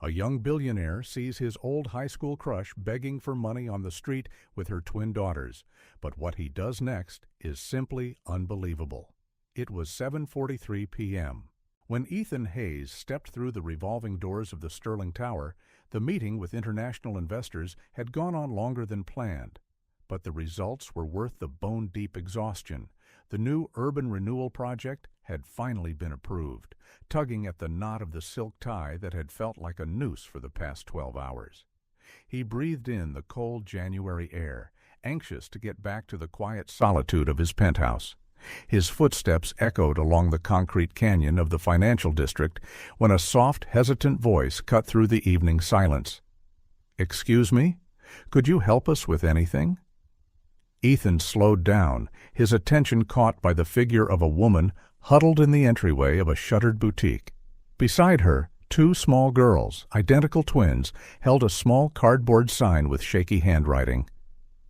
A young billionaire sees his old high school crush begging for money on the street with her twin daughters, but what he does next is simply unbelievable. It was 7:43 p.m. When Ethan Hayes stepped through the revolving doors of the Sterling Tower. The meeting with international investors had gone on longer than planned, but the results were worth the bone-deep exhaustion. The new urban renewal project had finally been approved, tugging at the knot of the silk tie that had felt like a noose for the past 12 hours. He breathed in the cold January air, anxious to get back to the quiet solitude of his penthouse. His footsteps echoed along the concrete canyon of the financial district when a soft, hesitant voice cut through the evening silence. "Excuse me? Could you help us with anything?" Ethan slowed down, his attention caught by the figure of a woman huddled in the entryway of a shuttered boutique. Beside her, two small girls, identical twins, held a small cardboard sign with shaky handwriting.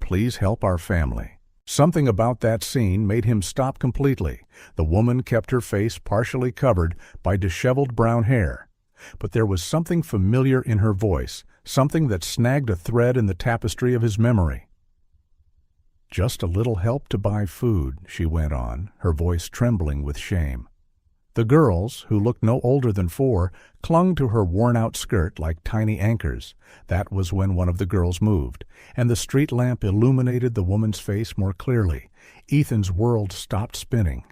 "Please help our family." Something about that scene made him stop completely. The woman kept her face partially covered by disheveled brown hair, but there was something familiar in her voice, something that snagged a thread in the tapestry of his memory. "Just a little help to buy food," she went on, her voice trembling with shame. The girls, who looked no older than 4, clung to her worn-out skirt like tiny anchors. That was when one of the girls moved, and the street lamp illuminated the woman's face more clearly. Ethan's world stopped spinning.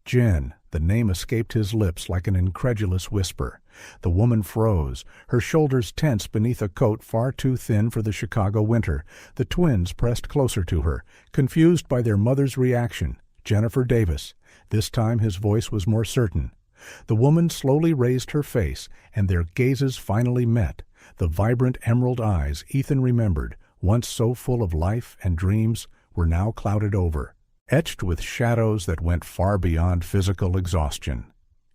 "Jen," the name escaped his lips like an incredulous whisper. The woman froze, her shoulders tense beneath a coat far too thin for the Chicago winter. The twins pressed closer to her, confused by their mother's reaction. "Jennifer Davis." This time his voice was more certain. The woman slowly raised her face, and their gazes finally met. The vibrant emerald eyes Ethan remembered, once so full of life and dreams, were now clouded over, etched with shadows that went far beyond physical exhaustion.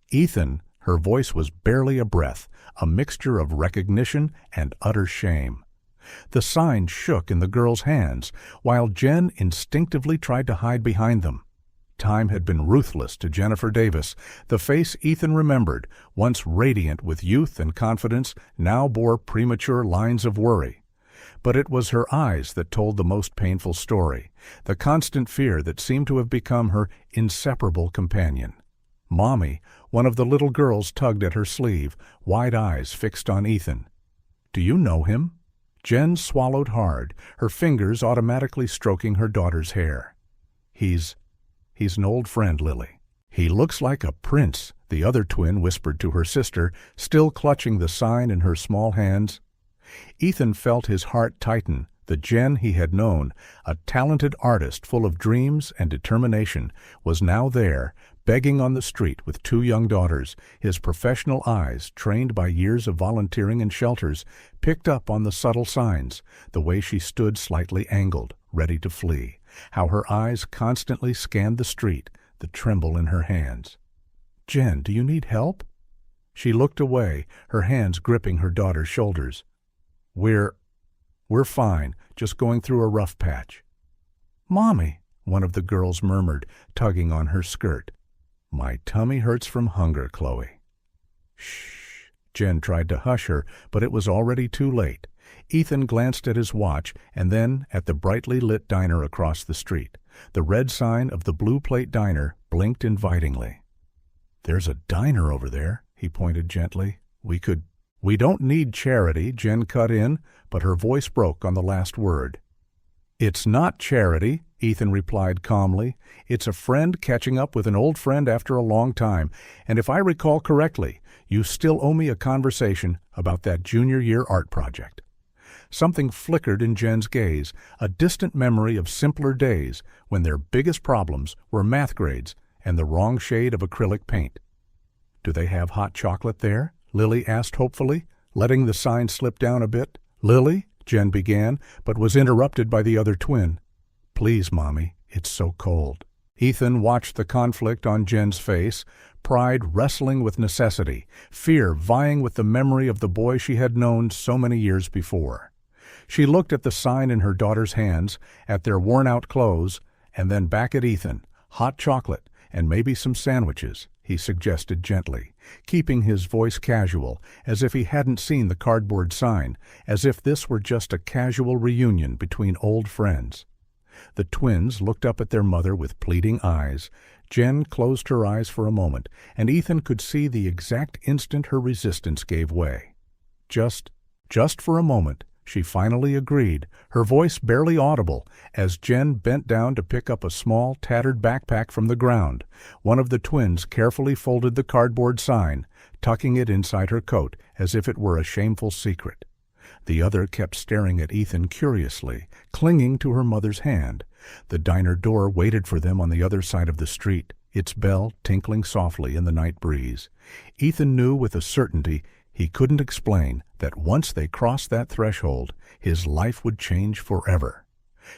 "Ethan," her voice was barely a breath, a mixture of recognition and utter shame. The sign shook in the girls' hands, while Jen instinctively tried to hide behind them. Time had been ruthless to Jennifer Davis. The face Ethan remembered, once radiant with youth and confidence, now bore premature lines of worry. But it was her eyes that told the most painful story, the constant fear that seemed to have become her inseparable companion. "Mommy," one of the little girls tugged at her sleeve, wide eyes fixed on Ethan. "Do you know him?" Jen swallowed hard, her fingers automatically stroking her daughter's hair. He's an old friend, Lily." "He looks like a prince," the other twin whispered to her sister, still clutching the sign in her small hands. Ethan felt his heart tighten. The Jen he had known, a talented artist full of dreams and determination, was now there, begging on the street with 2 young daughters. His professional eyes, trained by years of volunteering in shelters, picked up on the subtle signs, the way she stood slightly angled, ready to flee, how her eyes constantly scanned the street, the tremble in her hands. "Jen, do you need help?" She looked away, her hands gripping her daughter's shoulders. We're fine, just going through a rough patch." "Mommy," one of the girls murmured, tugging on her skirt. "My tummy hurts from hunger, Chloe." "Shh." Jen tried to hush her, but it was already too late. Ethan glanced at his watch and then at the brightly lit diner across the street. The red sign of the Blue Plate Diner blinked invitingly. "There's a diner over there," he pointed gently. We don't need charity," Jen cut in, but her voice broke on the last word. "It's not charity," Ethan replied calmly. "It's a friend catching up with an old friend after a long time, and if I recall correctly, you still owe me a conversation about that junior year art project." Something flickered in Jen's gaze, a distant memory of simpler days when their biggest problems were math grades and the wrong shade of acrylic paint. "Do they have hot chocolate there?" Lily asked hopefully, letting the sign slip down a bit. "Lily," Jen began, but was interrupted by the other twin. "Please, Mommy, it's so cold." Ethan watched the conflict on Jen's face, pride wrestling with necessity, fear vying with the memory of the boy she had known so many years before. She looked at the sign in her daughter's hands, at their worn-out clothes, and then back at Ethan. Hot chocolate, and maybe some sandwiches, he suggested gently, keeping his voice casual, as if he hadn't seen the cardboard sign, as if this were just a casual reunion between old friends. The twins looked up at their mother with pleading eyes. Jen closed her eyes for a moment, and Ethan could see the exact instant her resistance gave way. Just for a moment, she finally agreed, her voice barely audible, as Jen bent down to pick up a small, tattered backpack from the ground. One of the twins carefully folded the cardboard sign, tucking it inside her coat as if it were a shameful secret. The other kept staring at Ethan curiously, clinging to her mother's hand. The diner door waited for them on the other side of the street, its bell tinkling softly in the night breeze. Ethan knew with a certainty he couldn't explain that once they crossed that threshold, his life would change forever.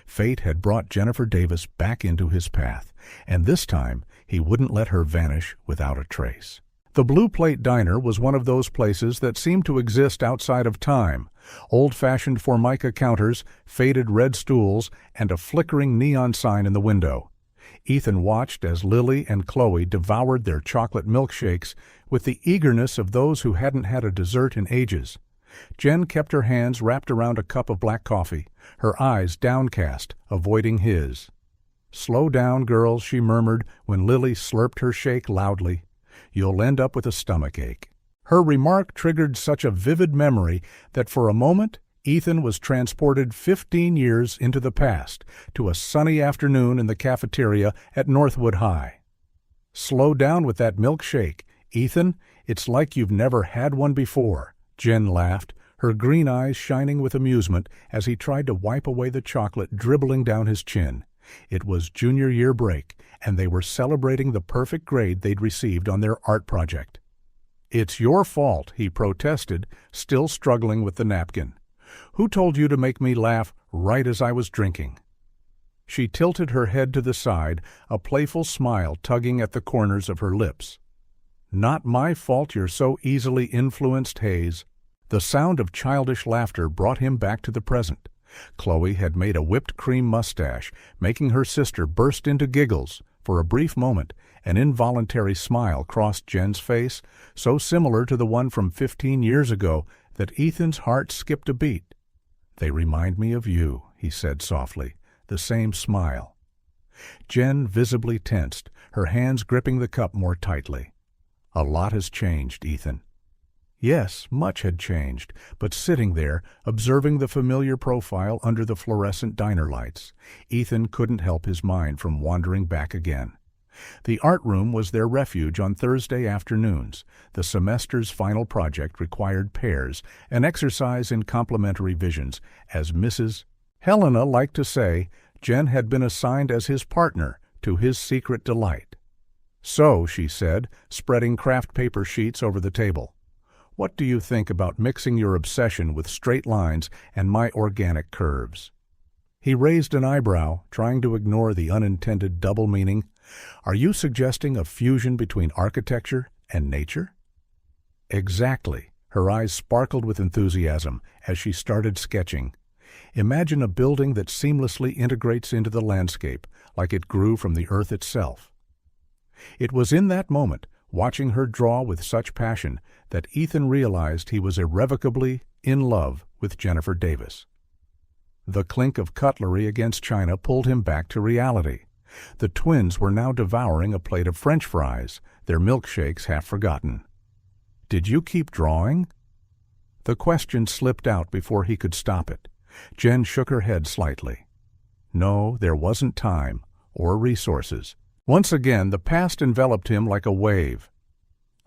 Fate had brought Jennifer Davis back into his path, and this time he wouldn't let her vanish without a trace. The Blue Plate Diner was one of those places that seemed to exist outside of time. Old-fashioned Formica counters, faded red stools, and a flickering neon sign in the window. Ethan watched as Lily and Chloe devoured their chocolate milkshakes with the eagerness of those who hadn't had a dessert in ages. Jen kept her hands wrapped around a cup of black coffee, her eyes downcast, avoiding his. "Slow down, girls," she murmured when Lily slurped her shake loudly. "You'll end up with a stomachache." Her remark triggered such a vivid memory that for a moment Ethan was transported 15 years into the past, to a sunny afternoon in the cafeteria at Northwood High. "Slow down with that milkshake, Ethan. It's like you've never had one before," Jen laughed, her green eyes shining with amusement as he tried to wipe away the chocolate dribbling down his chin. It was junior year break, and they were celebrating the perfect grade they'd received on their art project. "It's your fault," he protested, still struggling with the napkin. "Who told you to make me laugh right as I was drinking?" She tilted her head to the side, a playful smile tugging at the corners of her lips. "Not my fault you're so easily influenced, Hayes." The sound of childish laughter brought him back to the present. Chloe had made a whipped cream mustache, making her sister burst into giggles. For a brief moment, an involuntary smile crossed Jen's face, so similar to the one from 15 years ago that Ethan's heart skipped a beat. "They remind me of you," he said softly, the same smile. Jen visibly tensed, her hands gripping the cup more tightly. "A lot has changed, Ethan." Yes, much had changed, but sitting there, observing the familiar profile under the fluorescent diner lights, Ethan couldn't help his mind from wandering back again. The art room was their refuge on Thursday afternoons. The semester's final project required pairs, an exercise in complementary visions. As Mrs. Helena liked to say, Jen had been assigned as his partner, to his secret delight. "So," she said, spreading craft paper sheets over the table, "what do you think about mixing your obsession with straight lines and my organic curves?" He raised an eyebrow, trying to ignore the unintended double meaning. "Are you suggesting a fusion between architecture and nature?" "Exactly." Her eyes sparkled with enthusiasm as she started sketching. "Imagine a building that seamlessly integrates into the landscape, like it grew from the earth itself." It was in that moment, watching her draw with such passion, that Ethan realized he was irrevocably in love with Jennifer Davis. The clink of cutlery against china pulled him back to reality. The twins were now devouring a plate of French fries, their milkshakes half forgotten. "Did you keep drawing?" The question slipped out before he could stop it. Jen shook her head slightly. No, there wasn't time, or resources. Once again, the past enveloped him like a wave.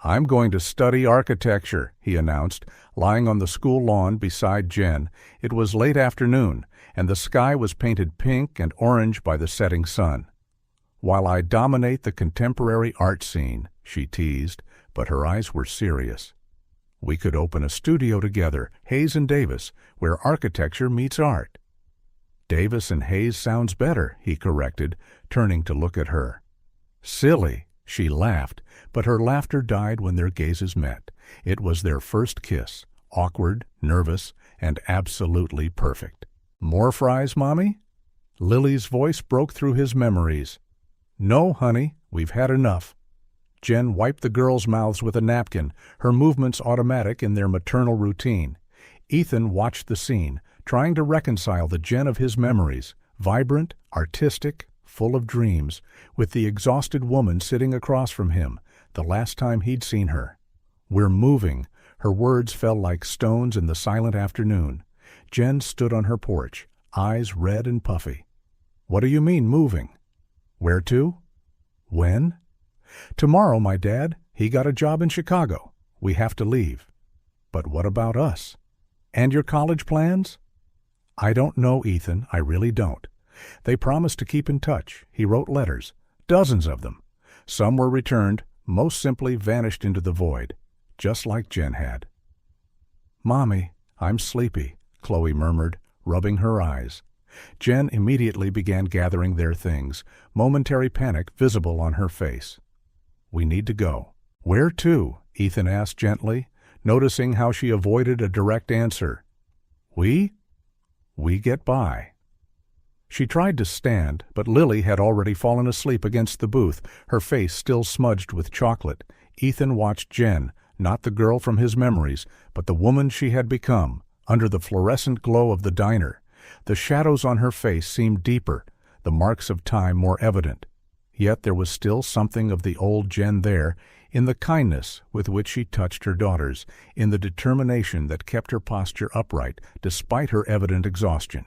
"I'm going to study architecture," he announced, lying on the school lawn beside Jen. It was late afternoon, and the sky was painted pink and orange by the setting sun. "While I dominate the contemporary art scene," she teased, but her eyes were serious. "We could open a studio together, Hayes and Davis, where architecture meets art." "Davis and Hayes sounds better," he corrected, turning to look at her. "Silly," she laughed, but her laughter died when their gazes met. It was their first kiss, awkward, nervous, and absolutely perfect. "More fries, Mommy?" Lily's voice broke through his memories. "No, honey, we've had enough." Jen wiped the girls' mouths with a napkin, her movements automatic in their maternal routine. Ethan watched the scene, trying to reconcile the Jen of his memories, vibrant, artistic, full of dreams, with the exhausted woman sitting across from him, the last time he'd seen her. "We're moving." Her words fell like stones in the silent afternoon. Jen stood on her porch, eyes red and puffy. "What do you mean, moving?" "Where to?" "When?" "Tomorrow, my dad. He got a job in Chicago. We have to leave." "But what about us?" "And your college plans?" "I don't know, Ethan. I really don't. They promised to keep in touch. He wrote letters, dozens of them. Some were returned, most simply vanished into the void, just like Jen had." "Mommy, I'm sleepy," Chloe murmured, rubbing her eyes. Jen immediately began gathering their things, momentary panic visible on her face. "We need to go." "Where to?" Ethan asked gently, noticing how she avoided a direct answer. We get by." She tried to stand, but Lily had already fallen asleep against the booth, her face still smudged with chocolate. Ethan watched Jen, not the girl from his memories, but the woman she had become, under the fluorescent glow of the diner. The shadows on her face seemed deeper, the marks of time more evident. Yet there was still something of the old Jen there, in the kindness with which she touched her daughters, in the determination that kept her posture upright despite her evident exhaustion.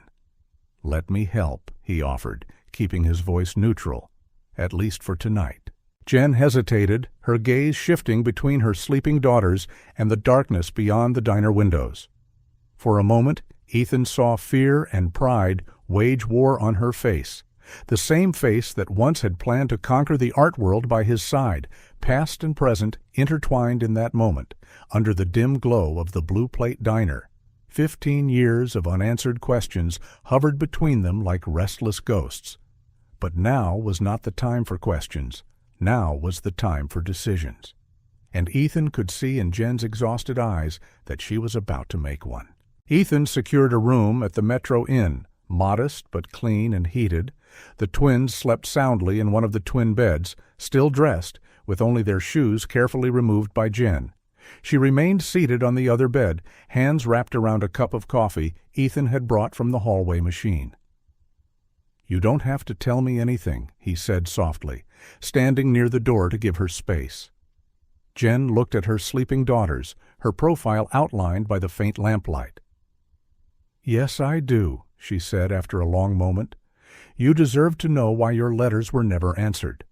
"Let me help," he offered, keeping his voice neutral, "at least for tonight." Jen hesitated, her gaze shifting between her sleeping daughters and the darkness beyond the diner windows. For a moment, Ethan saw fear and pride wage war on her face, the same face that once had planned to conquer the art world by his side, past and present intertwined in that moment, under the dim glow of the Blue Plate Diner. 15 years of unanswered questions hovered between them like restless ghosts. But now was not the time for questions. Now was the time for decisions. And Ethan could see in Jen's exhausted eyes that she was about to make one. Ethan secured a room at the Metro Inn, modest but clean and heated. The twins slept soundly in one of the twin beds, still dressed, with only their shoes carefully removed by Jen. She remained seated on the other bed, hands wrapped around a cup of coffee Ethan had brought from the hallway machine. "You don't have to tell me anything," he said softly, standing near the door to give her space. Jen looked at her sleeping daughters, her profile outlined by the faint lamplight. "Yes, I do," she said after a long moment. "You deserve to know why your letters were never answered."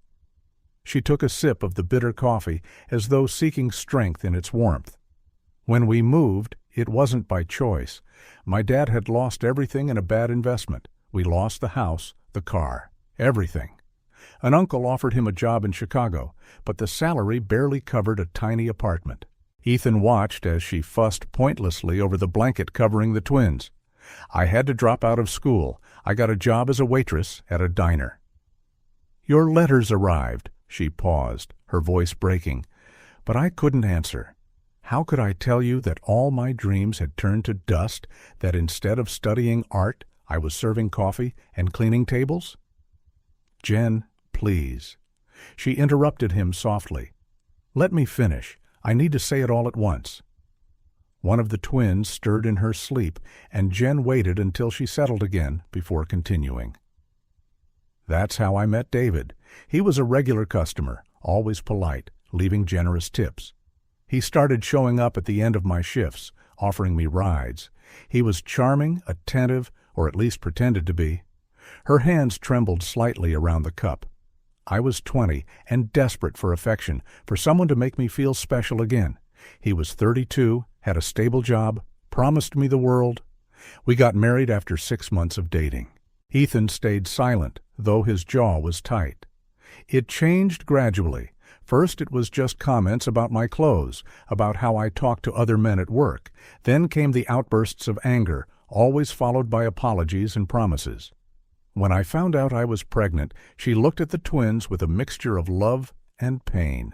She took a sip of the bitter coffee as though seeking strength in its warmth. "When we moved, it wasn't by choice. My dad had lost everything in a bad investment. We lost the house, the car, everything. An uncle offered him a job in Chicago, but the salary barely covered a tiny apartment." Ethan watched as she fussed pointlessly over the blanket covering the twins. "I had to drop out of school. I got a job as a waitress at a diner." "Your letters arrived." She paused, her voice breaking. "But I couldn't answer. How could I tell you that all my dreams had turned to dust, that instead of studying art, I was serving coffee and cleaning tables?" "Jen, please." She interrupted him softly. "Let me finish. I need to say it all at once." One of the twins stirred in her sleep, and Jen waited until she settled again before continuing. "That's how I met David. He was a regular customer, always polite, leaving generous tips. He started showing up at the end of my shifts, offering me rides. He was charming, attentive, or at least pretended to be." Her hands trembled slightly around the cup. "I was 20 and desperate for affection, for someone to make me feel special again. He was 32, had a stable job, promised me the world. We got married after 6 months of dating." Ethan stayed silent, though his jaw was tight. "It changed gradually. First it was just comments about my clothes, about how I talked to other men at work. Then came the outbursts of anger, always followed by apologies and promises. When I found out I was pregnant, she looked at the twins with a mixture of love and pain.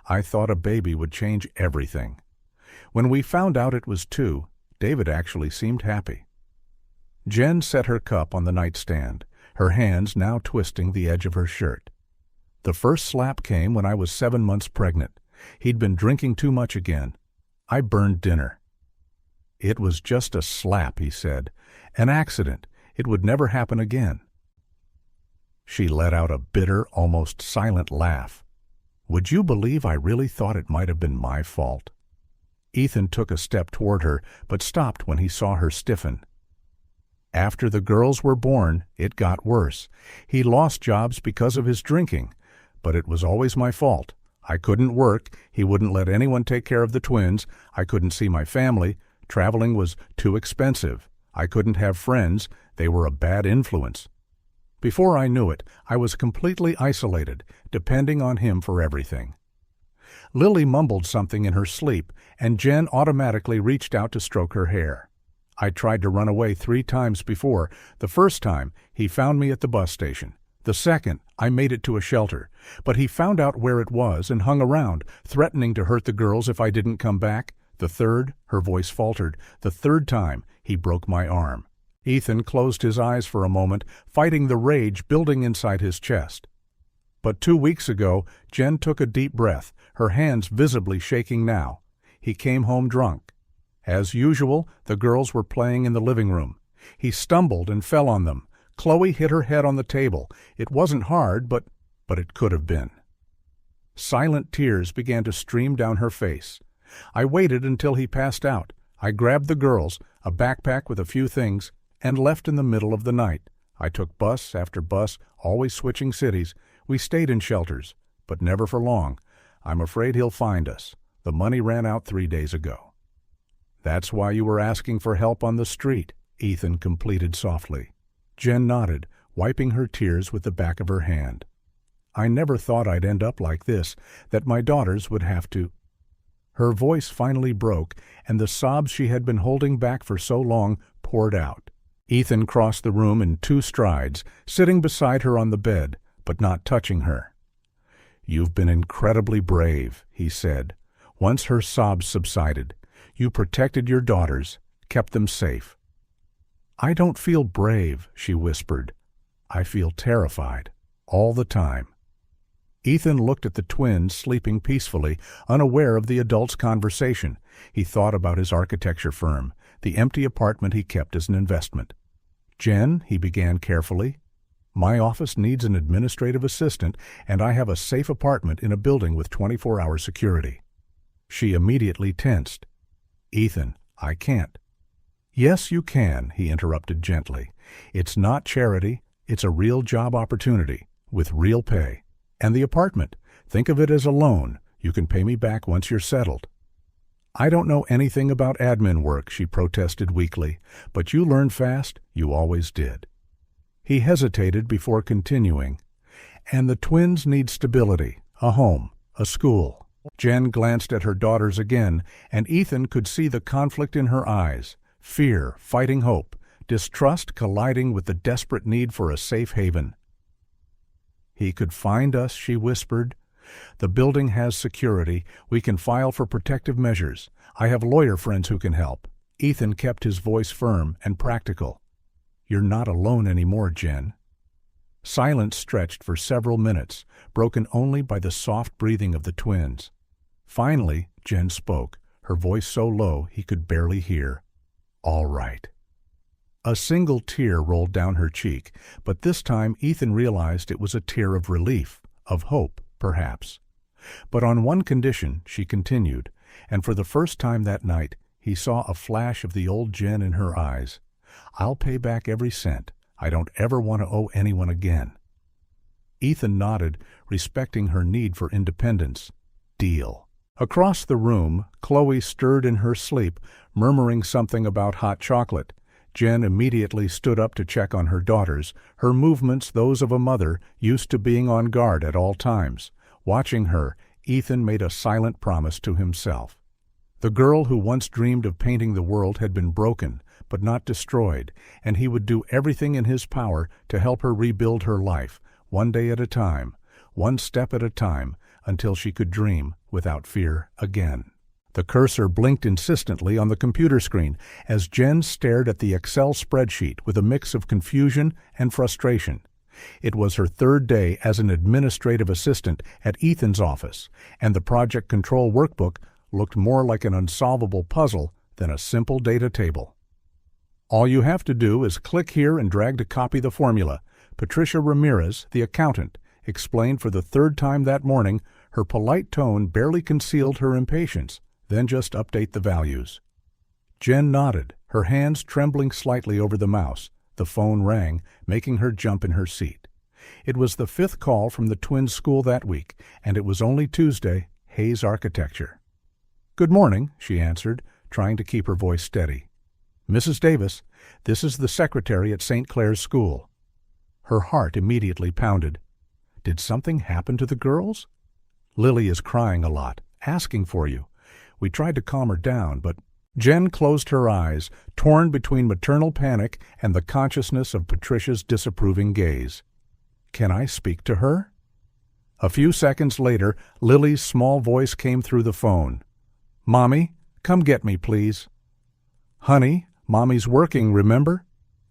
I thought a baby would change everything. When we found out it was 2, David actually seemed happy." Jen set her cup on the nightstand, her hands now twisting the edge of her shirt. The first slap came when I was 7 months pregnant. He'd been drinking too much again. I burned dinner. It was just a slap, he said. An accident. It would never happen again. She let out a bitter, almost silent laugh. Would you believe I really thought it might have been my fault? Ethan took a step toward her, but stopped when he saw her stiffen. After the girls were born, it got worse. He lost jobs because of his drinking, but it was always my fault. I couldn't work, he wouldn't let anyone take care of the twins, I couldn't see my family, traveling was too expensive, I couldn't have friends, they were a bad influence. Before I knew it, I was completely isolated, depending on him for everything. Lily mumbled something in her sleep, and Jen automatically reached out to stroke her hair. I tried to run away 3 times before. The first time, he found me at the bus station. The second, I made it to a shelter, but he found out where it was and hung around, threatening to hurt the girls if I didn't come back. The third, her voice faltered, the third time, he broke my arm. Ethan closed his eyes for a moment, fighting the rage building inside his chest. But 2 weeks ago, Jen took a deep breath, her hands visibly shaking now. He came home drunk. As usual, the girls were playing in the living room. He stumbled and fell on them. Chloe hit her head on the table. It wasn't hard, but it could have been. Silent tears began to stream down her face. I waited until he passed out. I grabbed the girls, a backpack with a few things, and left in the middle of the night. I took bus after bus, always switching cities. We stayed in shelters, but never for long. I'm afraid he'll find us. The money ran out 3 days ago. That's why you were asking for help on the street, Ethan completed softly. Jen nodded, wiping her tears with the back of her hand. I never thought I'd end up like this, that my daughters would have to. Her voice finally broke, and the sobs she had been holding back for so long poured out. Ethan crossed the room in 2 strides, sitting beside her on the bed, but not touching her. You've been incredibly brave, he said. Once her sobs subsided, you protected your daughters, kept them safe. I don't feel brave, she whispered. I feel terrified, all the time. Ethan looked at the twins sleeping peacefully, unaware of the adults' conversation. He thought about his architecture firm, the empty apartment he kept as an investment. Jen, he began carefully, my office needs an administrative assistant, and I have a safe apartment in a building with 24-hour security. She immediately tensed. Ethan, I can't. Yes, you can, he interrupted gently. It's not charity, it's a real job opportunity, with real pay. And the apartment, think of it as a loan. You can pay me back once you're settled. I don't know anything about admin work, she protested weakly, but you learn fast, you always did. He hesitated before continuing. And the twins need stability, a home, a school. Jen glanced at her daughters again, and Ethan could see the conflict in her eyes, fear fighting hope, distrust colliding with the desperate need for a safe haven. He could find us, she whispered. The building has security. We can file for protective measures. I have lawyer friends who can help. Ethan kept his voice firm and practical. You're not alone anymore, Jen. Silence stretched for several minutes, broken only by the soft breathing of the twins. Finally, Jen spoke, her voice so low he could barely hear. All right. A single tear rolled down her cheek, but this time Ethan realized it was a tear of relief, of hope, perhaps. But on one condition, she continued, and for the first time that night, he saw a flash of the old Jen in her eyes. I'll pay back every cent. I don't ever want to owe anyone again. Ethan nodded, respecting her need for independence. Deal. Across the room, Chloe stirred in her sleep, murmuring something about hot chocolate. Jen immediately stood up to check on her daughters, her movements those of a mother used to being on guard at all times. Watching her, Ethan made a silent promise to himself. The girl who once dreamed of painting the world had been broken, but not destroyed, and he would do everything in his power to help her rebuild her life, one day at a time, one step at a time, until she could dream without fear again. The cursor blinked insistently on the computer screen as Jen stared at the Excel spreadsheet with a mix of confusion and frustration. It was her third day as an administrative assistant at Ethan's office, and the project control workbook looked more like an unsolvable puzzle than a simple data table. "All you have to do is click here and drag to copy the formula," Patricia Ramirez, the accountant, explained for the third time that morning. Her polite tone barely concealed her impatience. "Then just update the values." Jen nodded, her hands trembling slightly over the mouse. The phone rang, making her jump in her seat. It was the fifth call from the twins' school that week, and it was only Tuesday, Hayes Architecture. "Good morning," she answered, trying to keep her voice steady. "Mrs. Davis, this is the secretary at St. Clair's School." Her heart immediately pounded. Did something happen to the girls? "Lily is crying a lot, asking for you. We tried to calm her down, but—" Jen closed her eyes, torn between maternal panic and the consciousness of Patricia's disapproving gaze. "Can I speak to her?" A few seconds later, Lily's small voice came through the phone. "Mommy, come get me, please." "Honey, Mommy's working, remember?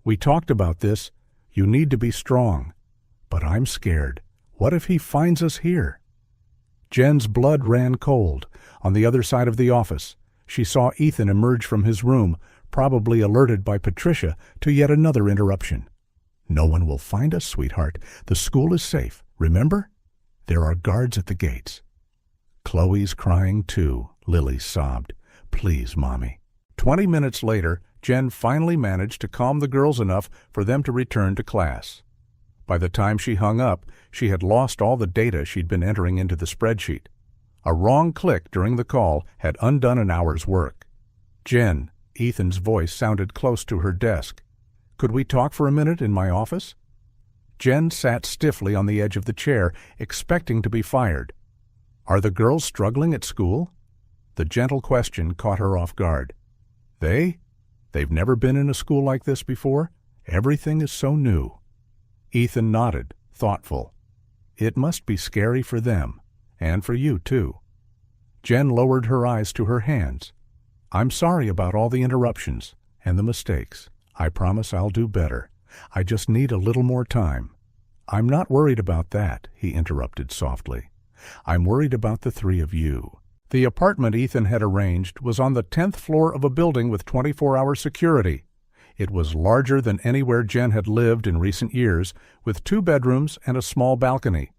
We talked about this. You need to be strong." "But I'm scared. What if he finds us here?" Jen's blood ran cold. On the other side of the office, she saw Ethan emerge from his room, probably alerted by Patricia to yet another interruption. "No one will find us, sweetheart. The school is safe, remember? There are guards at the gates." "Chloe's crying too," Lily sobbed. "Please, Mommy." 20 minutes later, Jen finally managed to calm the girls enough for them to return to class. By the time she hung up, she had lost all the data she'd been entering into the spreadsheet. A wrong click during the call had undone an hour's work. "Jen," Ethan's voice sounded close to her desk. "Could we talk for a minute in my office?" Jen sat stiffly on the edge of the chair, expecting to be fired. "Are the girls struggling at school?" The gentle question caught her off guard. They've never been in a school like this before. Everything is so new." Ethan nodded, thoughtful. "It must be scary for them, and for you, too." Jen lowered her eyes to her hands. "I'm sorry about all the interruptions and the mistakes. I promise I'll do better. I just need a little more time." "I'm not worried about that," he interrupted softly. "I'm worried about the three of you." The apartment Ethan had arranged was on the 10th floor of a building with 24-hour security. It was larger than anywhere Jen had lived in recent years, with 2 bedrooms and a small balcony.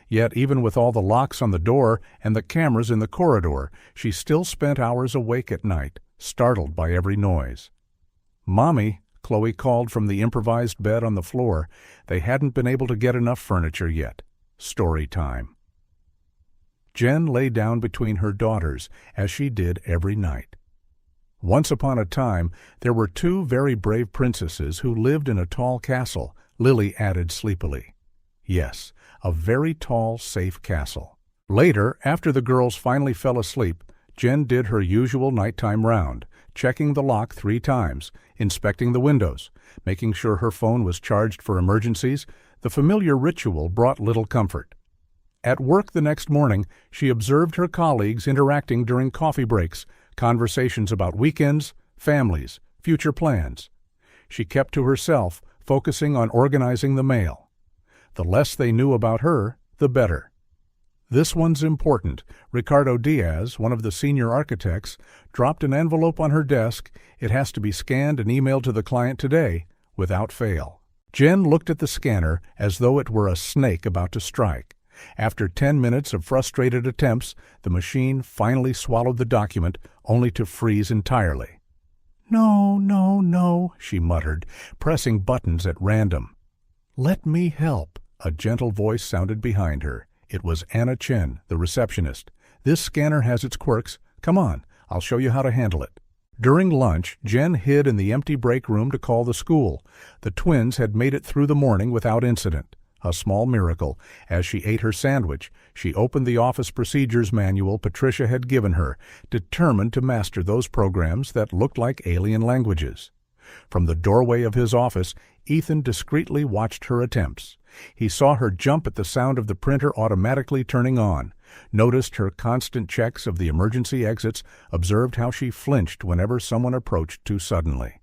Yet even with all the locks on the door and the cameras in the corridor, she still spent hours awake at night, startled by every noise. "Mommy," Chloe called from the improvised bed on the floor. They hadn't been able to get enough furniture yet. Story time. Jen lay down between her daughters, as she did every night. "Once upon a time, there were 2 very brave princesses who lived in a tall castle," Lily added sleepily. "Yes, a very tall, safe castle." Later, after the girls finally fell asleep, Jen did her usual nighttime round, checking the lock 3 times, inspecting the windows, making sure her phone was charged for emergencies. The familiar ritual brought little comfort. At work the next morning, she observed her colleagues interacting during coffee breaks, conversations about weekends, families, future plans. She kept to herself, focusing on organizing the mail. The less they knew about her, the better. "This one's important." Ricardo Diaz, one of the senior architects, dropped an envelope on her desk. "It has to be scanned and emailed to the client today, without fail." Jen looked at the scanner as though it were a snake about to strike. After 10 minutes of frustrated attempts, the machine finally swallowed the document, only to freeze entirely. "No, no, no," she muttered, pressing buttons at random. "Let me help." A gentle voice sounded behind her. It was Anna Chen, the receptionist. "This scanner has its quirks. Come on, I'll show you how to handle it." During lunch, Jen hid in the empty break room to call the school. The twins had made it through the morning without incident. A small miracle. As she ate her sandwich, she opened the office procedures manual Patricia had given her, determined to master those programs that looked like alien languages. From the doorway of his office, Ethan discreetly watched her attempts. He saw her jump at the sound of the printer automatically turning on, noticed her constant checks of the emergency exits, observed how she flinched whenever someone approached too suddenly.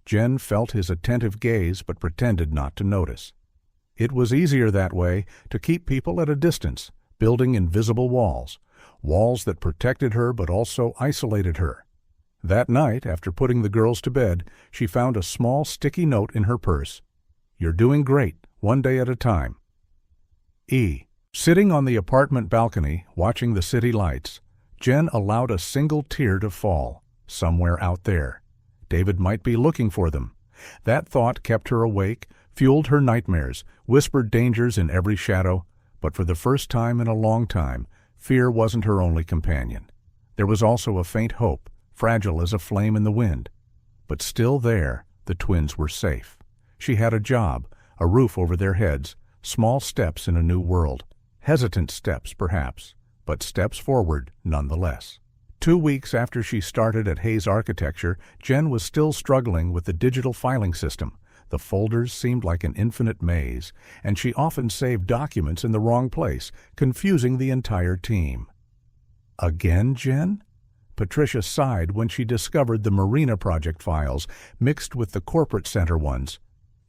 Jen felt his attentive gaze but pretended not to notice. It was easier that way to keep people at a distance, building invisible walls, walls that protected her but also isolated her. That night, after putting the girls to bed, she found a small sticky note in her purse. "You're doing great, one day at a time." E. Sitting on the apartment balcony, watching the city lights, Jen allowed a single tear to fall, somewhere out there. David might be looking for them. That thought kept her awake, fueled her nightmares, whispered dangers in every shadow, but for the first time in a long time, fear wasn't her only companion. There was also a faint hope, fragile as a flame in the wind. But still there, the twins were safe. She had a job, a roof over their heads, small steps in a new world. Hesitant steps, perhaps, but steps forward nonetheless. 2 weeks after she started at Hayes Architecture, Jen was still struggling with the digital filing system. The folders seemed like an infinite maze, and she often saved documents in the wrong place, confusing the entire team. "Again, Jen?" Patricia sighed when she discovered the Marina Project files mixed with the corporate center ones.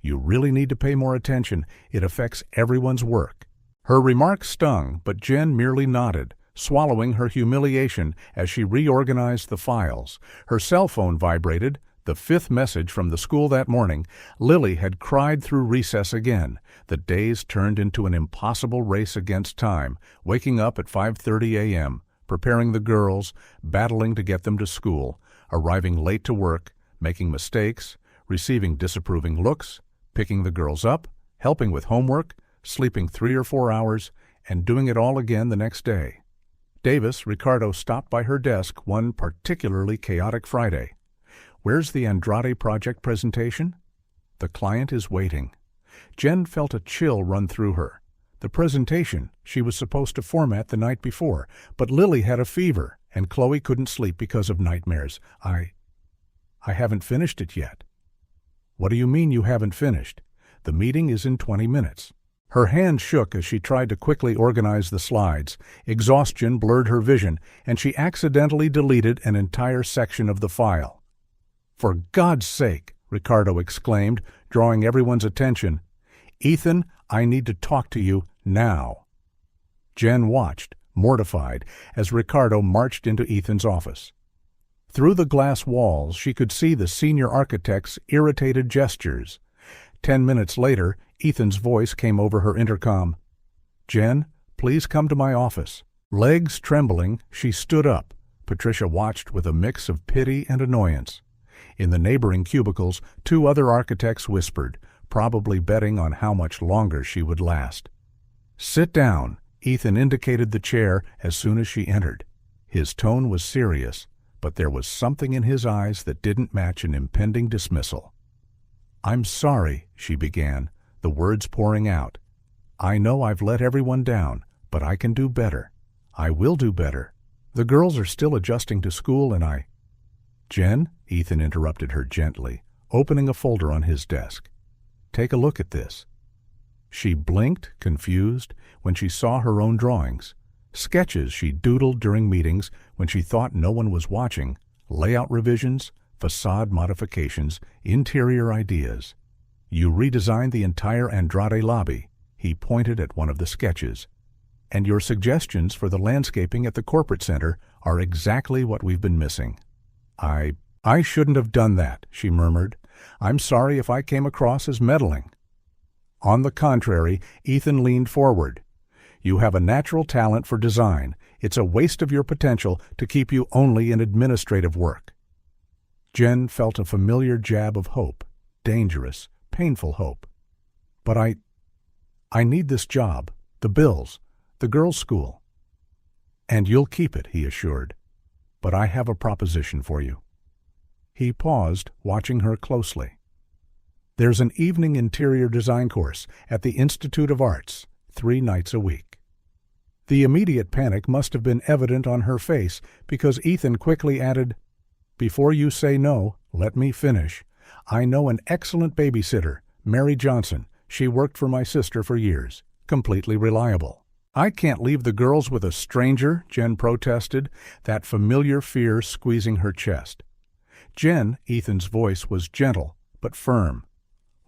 "You really need to pay more attention. It affects everyone's work." Her remark stung, but Jen merely nodded, swallowing her humiliation as she reorganized the files. Her cell phone vibrated, the 5th message from the school that morning. Lily had cried through recess again. The days turned into an impossible race against time, waking up at 5:30 a.m., preparing the girls, battling to get them to school, arriving late to work, making mistakes, receiving disapproving looks, picking the girls up, helping with homework, sleeping 3 or 4 hours, and doing it all again the next day. Davis, Ricardo, stopped by her desk one particularly chaotic Friday. "Where's the Andrade project presentation?" "The client is waiting." Jen felt a chill run through her. The presentation she was supposed to format the night before, but Lily had a fever, and Chloe couldn't sleep because of nightmares. I haven't finished it yet." "What do you mean you haven't finished? The meeting is in 20 minutes. Her hand shook as she tried to quickly organize the slides. Exhaustion blurred her vision, and she accidentally deleted an entire section of the file. "For God's sake!" Ricardo exclaimed, drawing everyone's attention. "Ethan, I need to talk to you now." Jen watched, mortified, as Ricardo marched into Ethan's office. Through the glass walls, she could see the senior architect's irritated gestures. 10 minutes later, Ethan's voice came over her intercom. "Jen, please come to my office." Legs trembling, she stood up. Patricia watched with a mix of pity and annoyance. In the neighboring cubicles, 2 other architects whispered, probably betting on how much longer she would last. "Sit down," Ethan indicated the chair as soon as she entered. His tone was serious, but there was something in his eyes that didn't match an impending dismissal. "I'm sorry," she began, the words pouring out. "I know I've let everyone down, but I can do better. I will do better. The girls are still adjusting to school and I—" "Jen," Ethan interrupted her gently, opening a folder on his desk. "Take a look at this." She blinked, confused, when she saw her own drawings. Sketches she doodled during meetings when she thought no one was watching, layout revisions, facade modifications, interior ideas. "You redesigned the entire Andrade lobby," he pointed at one of the sketches. "And your suggestions for the landscaping at the corporate center are exactly what we've been missing." I shouldn't have done that," she murmured. "I'm sorry if I came across as meddling." On the contrary, Ethan leaned forward. "You have a natural talent for design. It's a waste of your potential to keep you only in administrative work." Jen felt a familiar jab of hope, dangerous, painful hope. "But I need this job, the bills, the girls' school." "And you'll keep it," he assured. "But I have a proposition for you." He paused, watching her closely. "There's an evening interior design course at the Institute of Arts, 3 nights a week." The immediate panic must have been evident on her face because Ethan quickly added, "Before you say no, let me finish. I know an excellent babysitter, Mary Johnson. She worked for my sister for years. Completely reliable." "I can't leave the girls with a stranger," Jen protested, that familiar fear squeezing her chest. "Jen," Ethan's voice was gentle but firm.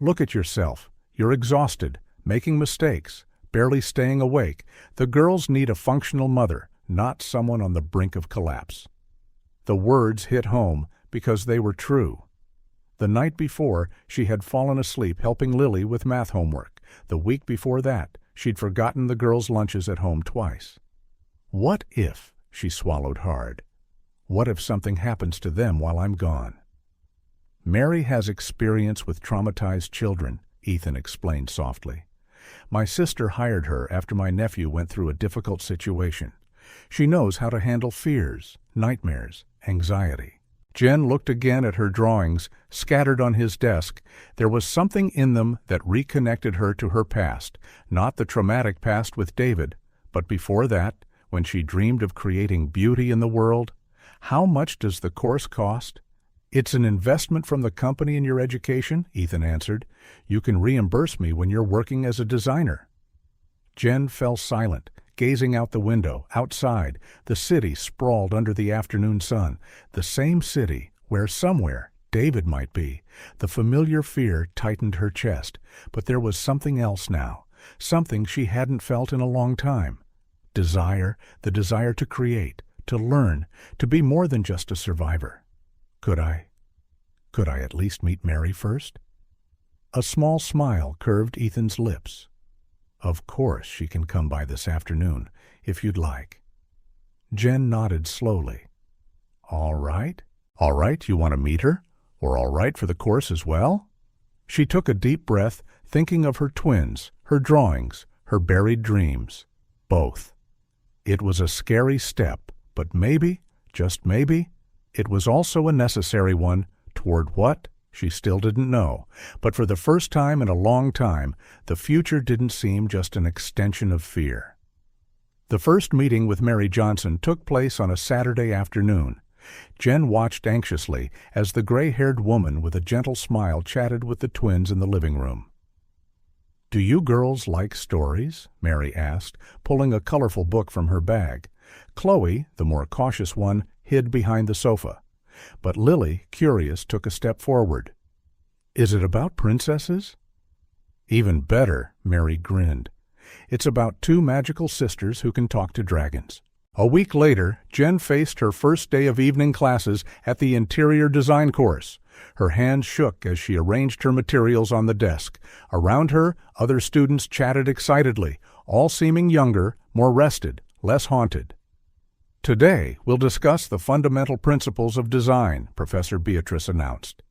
"Look at yourself. You're exhausted, making mistakes, barely staying awake. The girls need a functional mother, not someone on the brink of collapse. The words hit home because they were true. The night before, she had fallen asleep helping Lily with math homework. The week before that, she'd forgotten the girls' lunches at home twice. What if, she swallowed hard, what if something happens to them while I'm gone? Mary has experience with traumatized children, Ethan explained softly. My sister hired her after my nephew went through a difficult situation. She knows how to handle fears, nightmares, anxiety. Jen looked again at her drawings, scattered on his desk. There was something in them that reconnected her to her past, not the traumatic past with David, but before that, when she dreamed of creating beauty in the world. How much does the course cost? It's an investment from the company in your education, Ethan answered. You can reimburse me when you're working as a designer. Jen fell silent, gazing out the window. Outside, the city sprawled under the afternoon sun, the same city where somewhere David might be. The familiar fear tightened her chest, but there was something else now, something she hadn't felt in a long time. Desire, the desire to create, to learn, to be more than just a survivor. Could I at least meet Mary first? A small smile curved Ethan's lips. Of course she can come by this afternoon, if you'd like. Jen nodded slowly. All right, you want to meet her? Or all right for the course as well? She took a deep breath, thinking of her twins, her drawings, her buried dreams. Both. It was a scary step, but maybe, just maybe, it was also a necessary one. Toward what? She still didn't know, but for the first time in a long time, the future didn't seem just an extension of fear. The first meeting with Mary Johnson took place on a Saturday afternoon. Jen watched anxiously as the gray-haired woman with a gentle smile chatted with the twins in the living room. Do you girls like stories? Mary asked, pulling a colorful book from her bag. Chloe, the more cautious one, hid behind the sofa. But Lily, curious, took a step forward. Is it about princesses? Even better, Mary grinned. It's about two magical sisters who can talk to dragons. A week later, Jen faced her first day of evening classes at the interior design course. Her hands shook as she arranged her materials on the desk. Around her, other students chatted excitedly, all seeming younger, more rested, less haunted. Today, we'll discuss the fundamental principles of design, Professor Beatrice announced.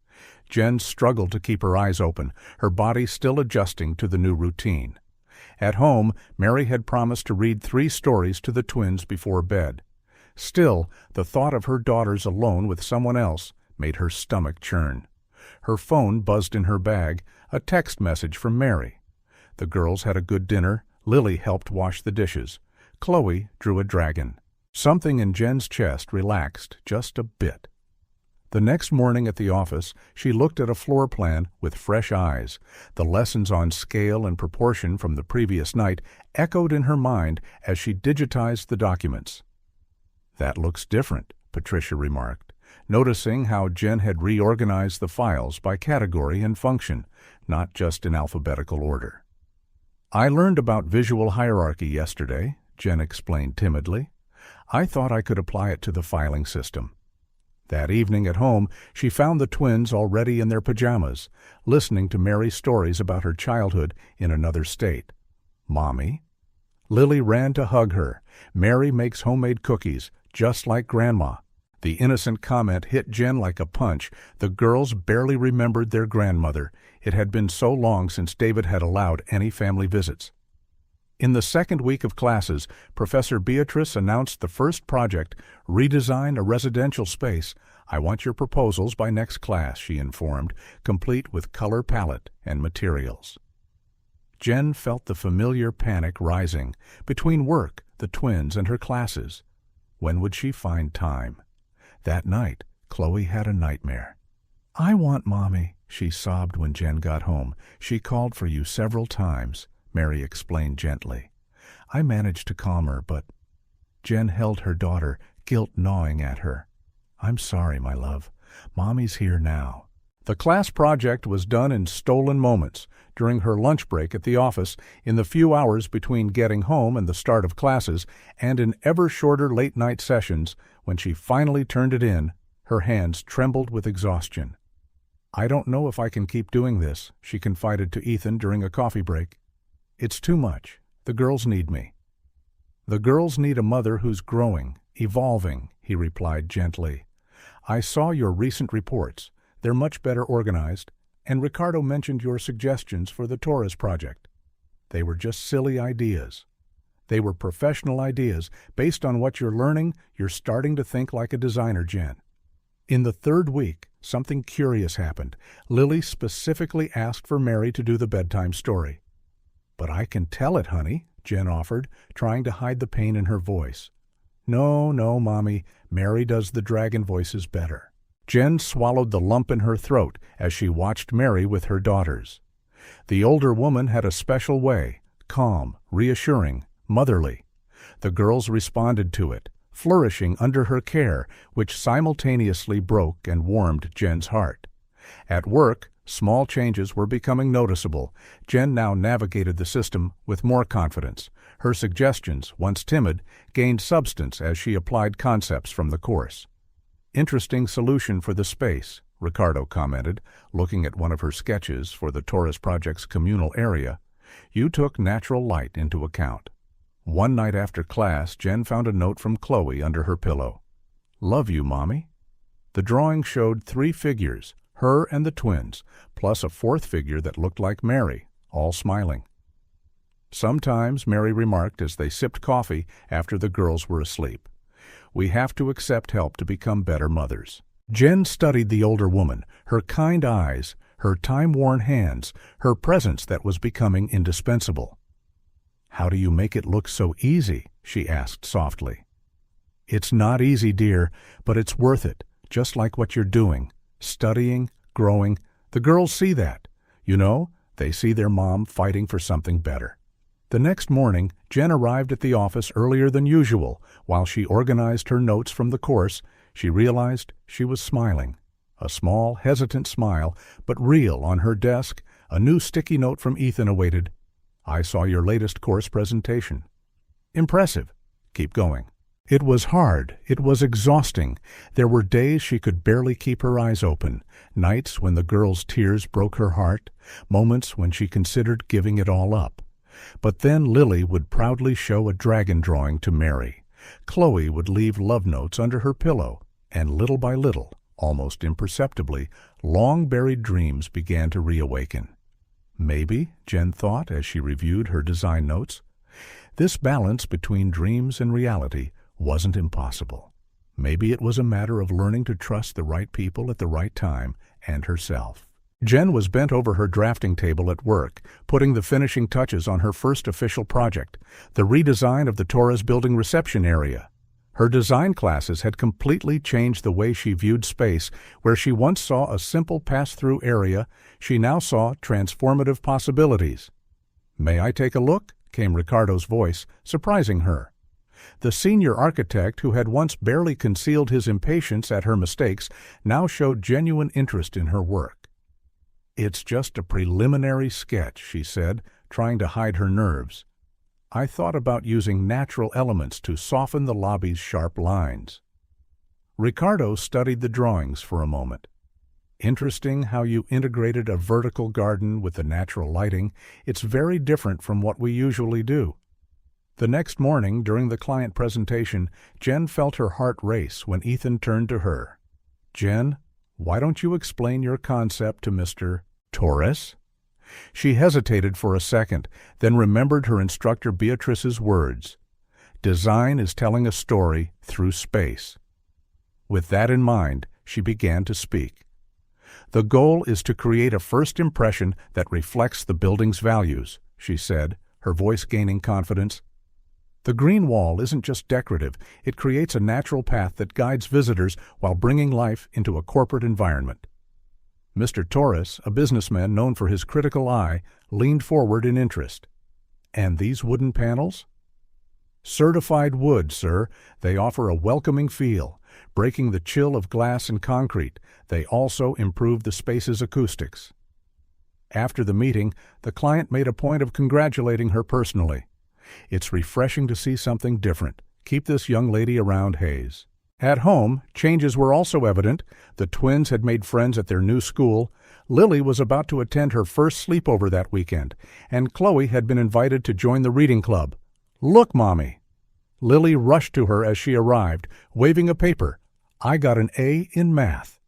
Jen struggled to keep her eyes open, her body still adjusting to the new routine. At home, Mary had promised to read 3 stories to the twins before bed. Still, the thought of her daughters alone with someone else made her stomach churn. Her phone buzzed in her bag, a text message from Mary. The girls had a good dinner. Lily helped wash the dishes. Chloe drew a dragon. Something in Jen's chest relaxed just a bit. The next morning at the office, she looked at a floor plan with fresh eyes. The lessons on scale and proportion from the previous night echoed in her mind as she digitized the documents. That looks different, Patricia remarked, noticing how Jen had reorganized the files by category and function, not just in alphabetical order. I learned about visual hierarchy yesterday, Jen explained timidly. I thought I could apply it to the filing system. That evening at home, she found the twins already in their pajamas, listening to Mary's stories about her childhood in another state. Mommy? Lily ran to hug her. Mary makes homemade cookies, just like Grandma. The innocent comment hit Jen like a punch. The girls barely remembered their grandmother. It had been so long since David had allowed any family visits. In the second week of classes, Professor Beatrice announced the first project, Redesign a Residential Space. I want your proposals by next class, she informed, complete with color palette and materials. Jen felt the familiar panic rising between work, the twins, and her classes. When would she find time? That night, Chloe had a nightmare. I want Mommy, she sobbed when Jen got home. She called for you several times. Mary explained gently. I managed to calm her, but Jen held her daughter, guilt gnawing at her. I'm sorry, my love. Mommy's here now. The class project was done in stolen moments, during her lunch break at the office, in the few hours between getting home and the start of classes, and in ever shorter late-night sessions. When she finally turned it in, her hands trembled with exhaustion. "I don't know if I can keep doing this," she confided to Ethan during a coffee break. "It's too much. The girls need me." "The girls need a mother who's growing, evolving," he replied gently. "I saw your recent reports. They're much better organized, and Ricardo mentioned your suggestions for the Torres project. They were just silly ideas. They were professional ideas. Based on what you're learning, you're starting to think like a designer, Jen." In the third week, something curious happened. Lily specifically asked for Mary to do the bedtime story. "But I can tell it, honey," Jen offered, trying to hide the pain in her voice. "No, Mommy, Mary does the dragon voices better." Jen swallowed the lump in her throat as she watched Mary with her daughters. The older woman had a special way, calm, reassuring, motherly. The girls responded to it, flourishing under her care, which simultaneously broke and warmed Jen's heart. At work, small changes were becoming noticeable. Jen now navigated the system with more confidence. Her suggestions, once timid, gained substance as she applied concepts from the course. "Interesting solution for the space," Ricardo commented, looking at one of her sketches for the Torres project's communal area. "You took natural light into account." One night after class, Jen found a note from Chloe under her pillow. "Love you, Mommy." The drawing showed 3 figures, her and the twins, plus a 4th figure that looked like Mary, all smiling. "Sometimes," Mary remarked as they sipped coffee after the girls were asleep, "we have to accept help to become better mothers." Jen studied the older woman, her kind eyes, her time-worn hands, her presence that was becoming indispensable. "How do you make it look so easy?" she asked softly. "It's not easy, dear, but it's worth it, just like what you're doing, studying, growing. The girls see that. You know, they see their mom fighting for something better." The next morning, Jen arrived at the office earlier than usual. While she organized her notes from the course, she realized she was smiling. A small, hesitant smile, but real. On her desk, a new sticky note from Ethan awaited. "I saw your latest course presentation. Impressive. Keep going." It was hard. It was exhausting. There were days she could barely keep her eyes open, nights when the girls' tears broke her heart, moments when she considered giving it all up. But then Lily would proudly show a dragon drawing to Mary. Chloe would leave love notes under her pillow, and little by little, almost imperceptibly, long-buried dreams began to reawaken. Maybe, Jen thought as she reviewed her design notes, this balance between dreams and reality wasn't impossible. Maybe it was a matter of learning to trust the right people at the right time and herself. Jen was bent over her drafting table at work, putting the finishing touches on her first official project, the redesign of the Torres building reception area. Her design classes had completely changed the way she viewed space. Where she once saw a simple pass-through area, she now saw transformative possibilities. "May I take a look?" came Ricardo's voice, surprising her. The senior architect, who had once barely concealed his impatience at her mistakes, now showed genuine interest in her work. "It's just a preliminary sketch," she said, trying to hide her nerves. "I thought about using natural elements to soften the lobby's sharp lines." Ricardo studied the drawings for a moment. "Interesting how you integrated a vertical garden with the natural lighting. It's very different from what we usually do." The next morning, during the client presentation, Jen felt her heart race when Ethan turned to her. "Jen, why don't you explain your concept to Mr. Torres?" She hesitated for a second, then remembered her instructor Beatrice's words. "Design is telling a story through space." With that in mind, she began to speak. "The goal is to create a first impression that reflects the building's values," she said, her voice gaining confidence. "The green wall isn't just decorative, it creates a natural path that guides visitors while bringing life into a corporate environment." Mr. Torres, a businessman known for his critical eye, leaned forward in interest. "And these wooden panels?" "Certified wood, sir. They offer a welcoming feel. Breaking the chill of glass and concrete, they also improved the space's acoustics. After the meeting, the client made a point of congratulating her personally. "It's refreshing to see something different. Keep this young lady around, Hayes." At home, changes were also evident. The twins had made friends at their new school. Lily was about to attend her first sleepover that weekend, and Chloe had been invited to join the reading club. "Look, Mommy!" Lily rushed to her as she arrived, waving a paper. "I got an A in math."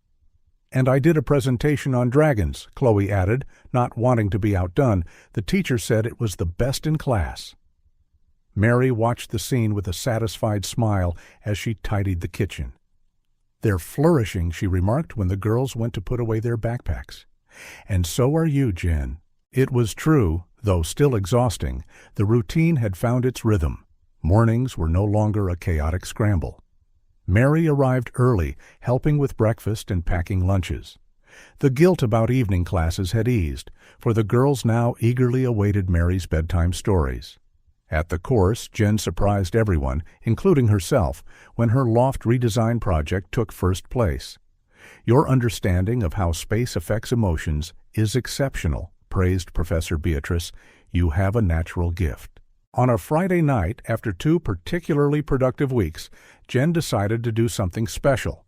"And I did a presentation on dragons," Chloe added, not wanting to be outdone. "The teacher said it was the best in class." Mary watched the scene with a satisfied smile as she tidied the kitchen. "They're flourishing," she remarked when the girls went to put away their backpacks. "And so are you, Jen." It was true, though still exhausting. The routine had found its rhythm. Mornings were no longer a chaotic scramble. Mary arrived early, helping with breakfast and packing lunches. The guilt about evening classes had eased, for the girls now eagerly awaited Mary's bedtime stories. At the course, Jen surprised everyone, including herself, when her loft redesign project took first place. "Your understanding of how space affects emotions is exceptional," praised Professor Beatrice. "You have a natural gift." On a Friday night, after 2 particularly productive weeks, Jen decided to do something special.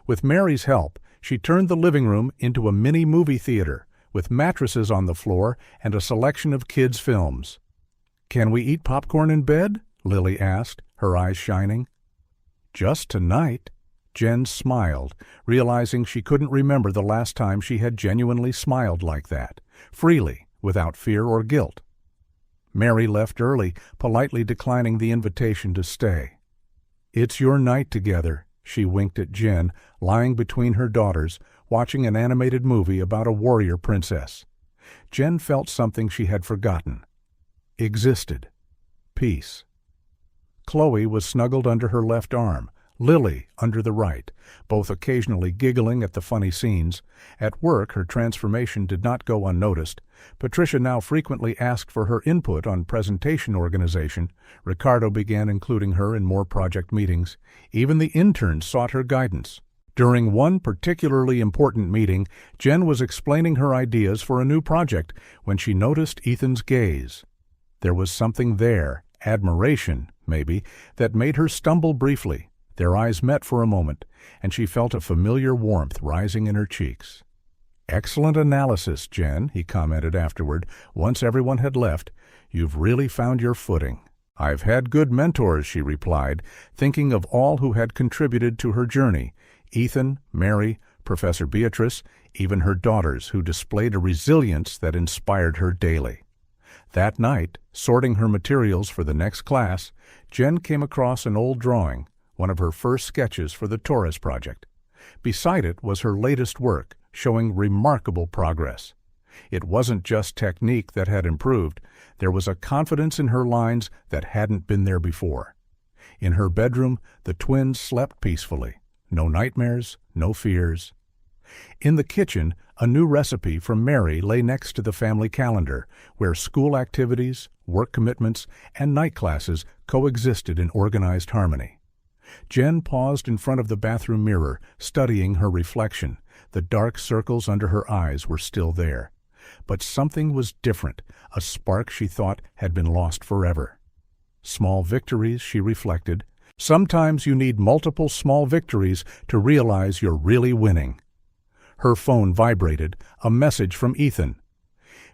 With Mary's help, she turned the living room into a mini movie theater, with mattresses on the floor and a selection of kids' films. "Can we eat popcorn in bed?" Lily asked, her eyes shining. "Just tonight." Jen smiled, realizing she couldn't remember the last time she had genuinely smiled like that, freely, without fear or guilt. Mary left early, politely declining the invitation to stay. "It's your night together," she winked at Jen, lying between her daughters, watching an animated movie about a warrior princess. Jen felt something she had forgotten. Existed. Peace. Chloe was snuggled under her left arm, Lily under the right, both occasionally giggling at the funny scenes. At work, her transformation did not go unnoticed. Patricia now frequently asked for her input on presentation organization. Ricardo began including her in more project meetings. Even the interns sought her guidance. During one particularly important meeting, Jen was explaining her ideas for a new project when she noticed Ethan's gaze. There was something there, admiration, maybe, that made her stumble briefly. Their eyes met for a moment, and she felt a familiar warmth rising in her cheeks. "Excellent analysis, Jen," he commented afterward, once everyone had left. "You've really found your footing." "I've had good mentors," she replied, thinking of all who had contributed to her journey. Ethan, Mary, Professor Beatrice, even her daughters, who displayed a resilience that inspired her daily. That night, sorting her materials for the next class, Jen came across an old drawing, one of her first sketches for the Torres project. Beside it was her latest work, showing remarkable progress. It wasn't just technique that had improved. There was a confidence in her lines that hadn't been there before. In her bedroom, the twins slept peacefully. No nightmares, no fears. In the kitchen, a new recipe from Mary lay next to the family calendar, where school activities, work commitments, and night classes coexisted in organized harmony. Jen paused in front of the bathroom mirror, studying her reflection. The dark circles under her eyes were still there. But something was different, a spark she thought had been lost forever. Small victories, she reflected. Sometimes you need multiple small victories to realize you're really winning. Her phone vibrated, a message from Ethan.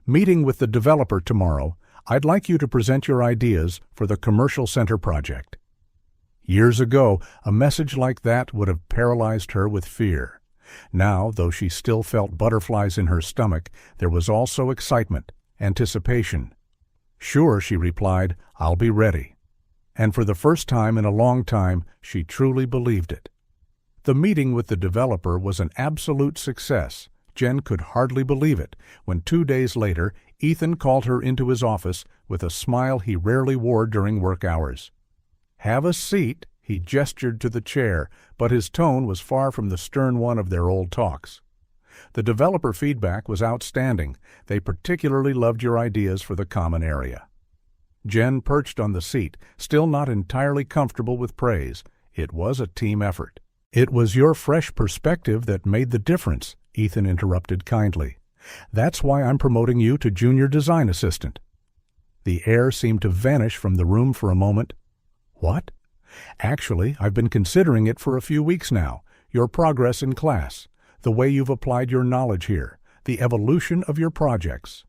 "Meeting with the developer tomorrow. I'd like you to present your ideas for the Commercial Center project." Years ago, a message like that would have paralyzed her with fear. Now, though she still felt butterflies in her stomach, there was also excitement, anticipation. "Sure," she replied, "I'll be ready." And for the first time in a long time, she truly believed it. The meeting with the developer was an absolute success. Jen could hardly believe it when 2 days later, Ethan called her into his office with a smile he rarely wore during work hours. "Have a seat," he gestured to the chair, but his tone was far from the stern one of their old talks. "The developer feedback was outstanding. They particularly loved your ideas for the common area." Jen perched on the seat, still not entirely comfortable with praise. It was a team effort. "It was your fresh perspective that made the difference," Ethan interrupted kindly. "That's why I'm promoting you to junior design assistant." The air seemed to vanish from the room for a moment. "What?" "Actually, I've been considering it for a few weeks now. Your progress in class, the way you've applied your knowledge here, the evolution of your projects."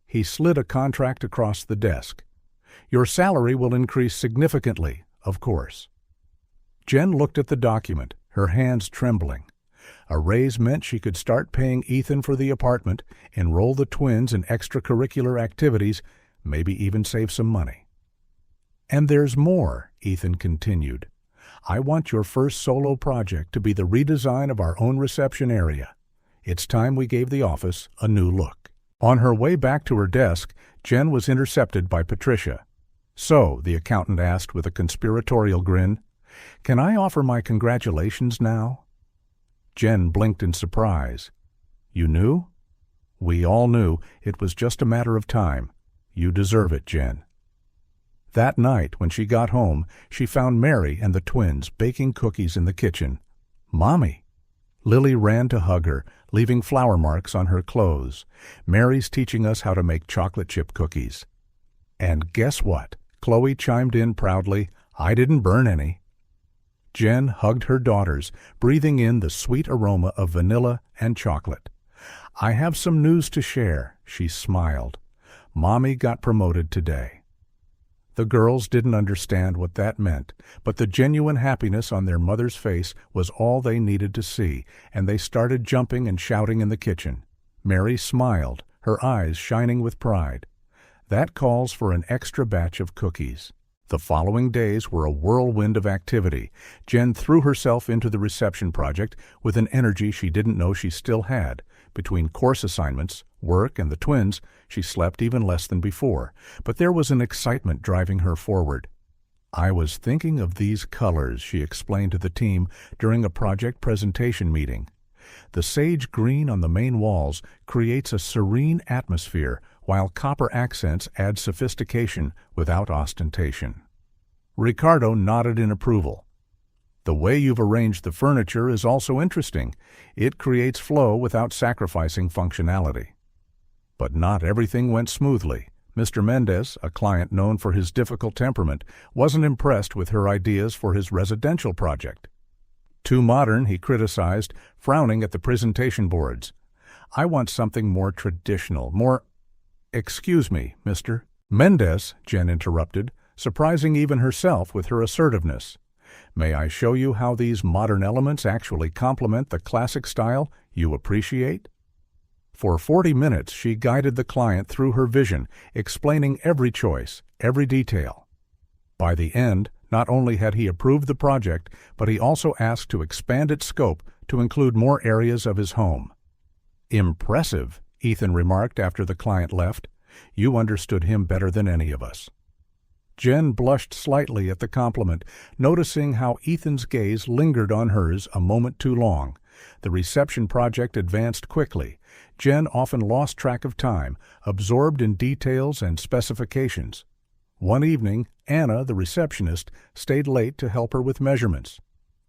He slid a contract across the desk. "Your salary will increase significantly, of course." Jen looked at the document, her hands trembling. A raise meant she could start paying Ethan for the apartment, enroll the twins in extracurricular activities, maybe even save some money. "And there's more," Ethan continued. "I want your first solo project to be the redesign of our own reception area. It's time we gave the office a new look." On her way back to her desk, Jen was intercepted by Patricia. "So," the accountant asked with a conspiratorial grin, "can I offer my congratulations now?" Jen blinked in surprise. "You knew?" "We all knew. It was just a matter of time. You deserve it, Jen." That night, when she got home, she found Mary and the twins baking cookies in the kitchen. "Mommy!" Lily ran to hug her, leaving flour marks on her clothes. "Mary's teaching us how to make chocolate chip cookies." "And guess what?" Chloe chimed in proudly. "I didn't burn any." Jen hugged her daughters, breathing in the sweet aroma of vanilla and chocolate. "I have some news to share," she smiled. "Mommy got promoted today." The girls didn't understand what that meant, but the genuine happiness on their mother's face was all they needed to see, and they started jumping and shouting in the kitchen. Mary smiled, her eyes shining with pride. That calls for an extra batch of cookies. The following days were a whirlwind of activity. Jen threw herself into the reception project with an energy she didn't know she still had. Between course assignments, work, and the twins, she slept even less than before, but there was an excitement driving her forward. "I was thinking of these colors," she explained to the team during a project presentation meeting. "The sage green on the main walls creates a serene atmosphere, while copper accents add sophistication without ostentation." Ricardo nodded in approval. "The way you've arranged the furniture is also interesting. It creates flow without sacrificing functionality." But not everything went smoothly. Mr. Mendez, a client known for his difficult temperament, wasn't impressed with her ideas for his residential project. "Too modern," he criticized, frowning at the presentation boards. "I want something more traditional, more—" "Excuse me, Mr. Mendez," Jen interrupted, surprising even herself with her assertiveness. "May I show you how these modern elements actually complement the classic style you appreciate?" For 40 minutes she guided the client through her vision, explaining every choice, every detail. By the end, not only had he approved the project, but he also asked to expand its scope to include more areas of his home. "Impressive," Ethan remarked after the client left. "You understood him better than any of us." Jen blushed slightly at the compliment, noticing how Ethan's gaze lingered on hers a moment too long. The reception project advanced quickly. Jen often lost track of time, absorbed in details and specifications. One evening, Anna, the receptionist, stayed late to help her with measurements.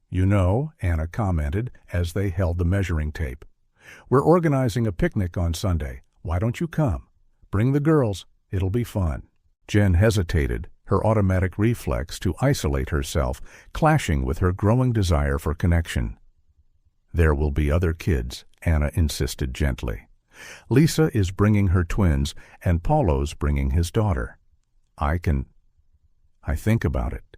"You know," Anna commented as they held the measuring tape, "we're organizing a picnic on Sunday. Why don't you come? Bring the girls. It'll be fun." Jen hesitated, her automatic reflex to isolate herself, clashing with her growing desire for connection. "There will be other kids," Anna insisted gently. "Lisa is bringing her twins, and Paulo's bringing his daughter. I think about it."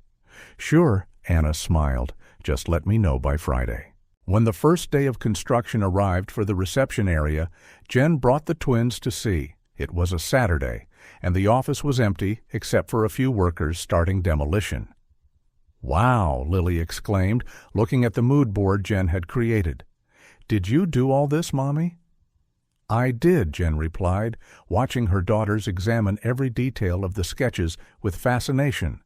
"Sure," Anna smiled. "Just let me know by Friday." When the first day of construction arrived for the reception area, Jen brought the twins to see. It was a Saturday, and the office was empty except for a few workers starting demolition. "Wow," Lily exclaimed, looking at the mood board Jen had created. "Did you do all this, Mommy?" "I did," Jen replied, watching her daughters examine every detail of the sketches with fascination.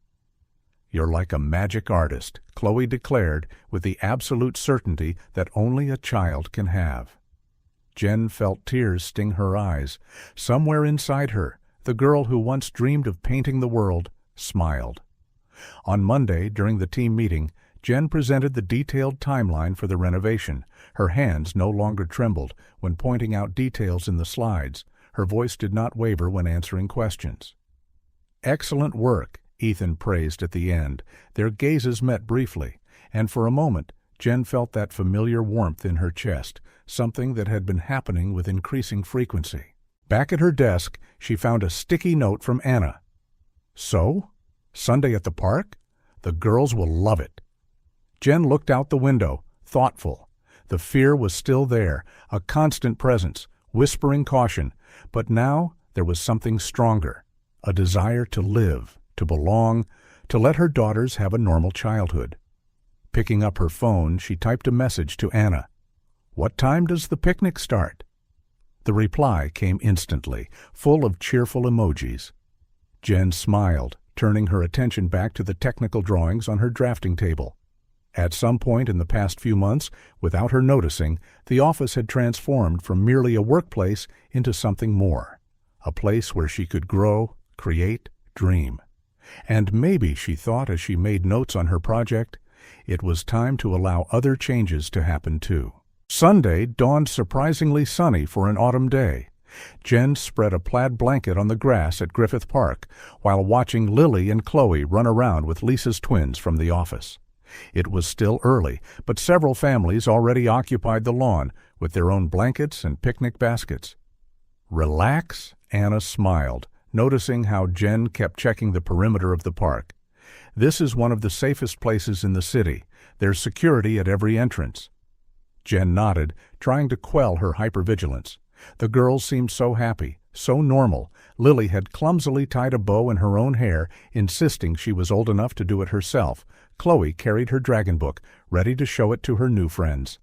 "You're like a magic artist," Chloe declared with the absolute certainty that only a child can have. Jen felt tears sting her eyes. Somewhere inside her, the girl who once dreamed of painting the world smiled. On Monday, during the team meeting, Jen presented the detailed timeline for the renovation. Her hands no longer trembled when pointing out details in the slides. Her voice did not waver when answering questions. "Excellent work," Ethan praised at the end. Their gazes met briefly, and for a moment Jen felt that familiar warmth in her chest, something that had been happening with increasing frequency. Back at her desk, she found a sticky note from Anna. "So? Sunday at the park? The girls will love it." Jen looked out the window, thoughtful. The fear was still there, a constant presence, whispering caution, but now there was something stronger, a desire to live, to belong, to let her daughters have a normal childhood. Picking up her phone, she typed a message to Anna. "What time does the picnic start?" The reply came instantly, full of cheerful emojis. Jen smiled, turning her attention back to the technical drawings on her drafting table. At some point in the past few months, without her noticing, the office had transformed from merely a workplace into something more, a place where she could grow, create, dream. And maybe, she thought as she made notes on her project, it was time to allow other changes to happen too. Sunday dawned surprisingly sunny for an autumn day. Jen spread a plaid blanket on the grass at Griffith Park while watching Lily and Chloe run around with Lisa's twins from the office. It was still early, but several families already occupied the lawn with their own blankets and picnic baskets. "Relax?" Anna smiled, noticing how Jen kept checking the perimeter of the park. "This is one of the safest places in the city. There's security at every entrance." Jen nodded, trying to quell her hypervigilance. The girls seemed so happy, so normal. Lily had clumsily tied a bow in her own hair, insisting she was old enough to do it herself. Chloe carried her dragon book, ready to show it to her new friends.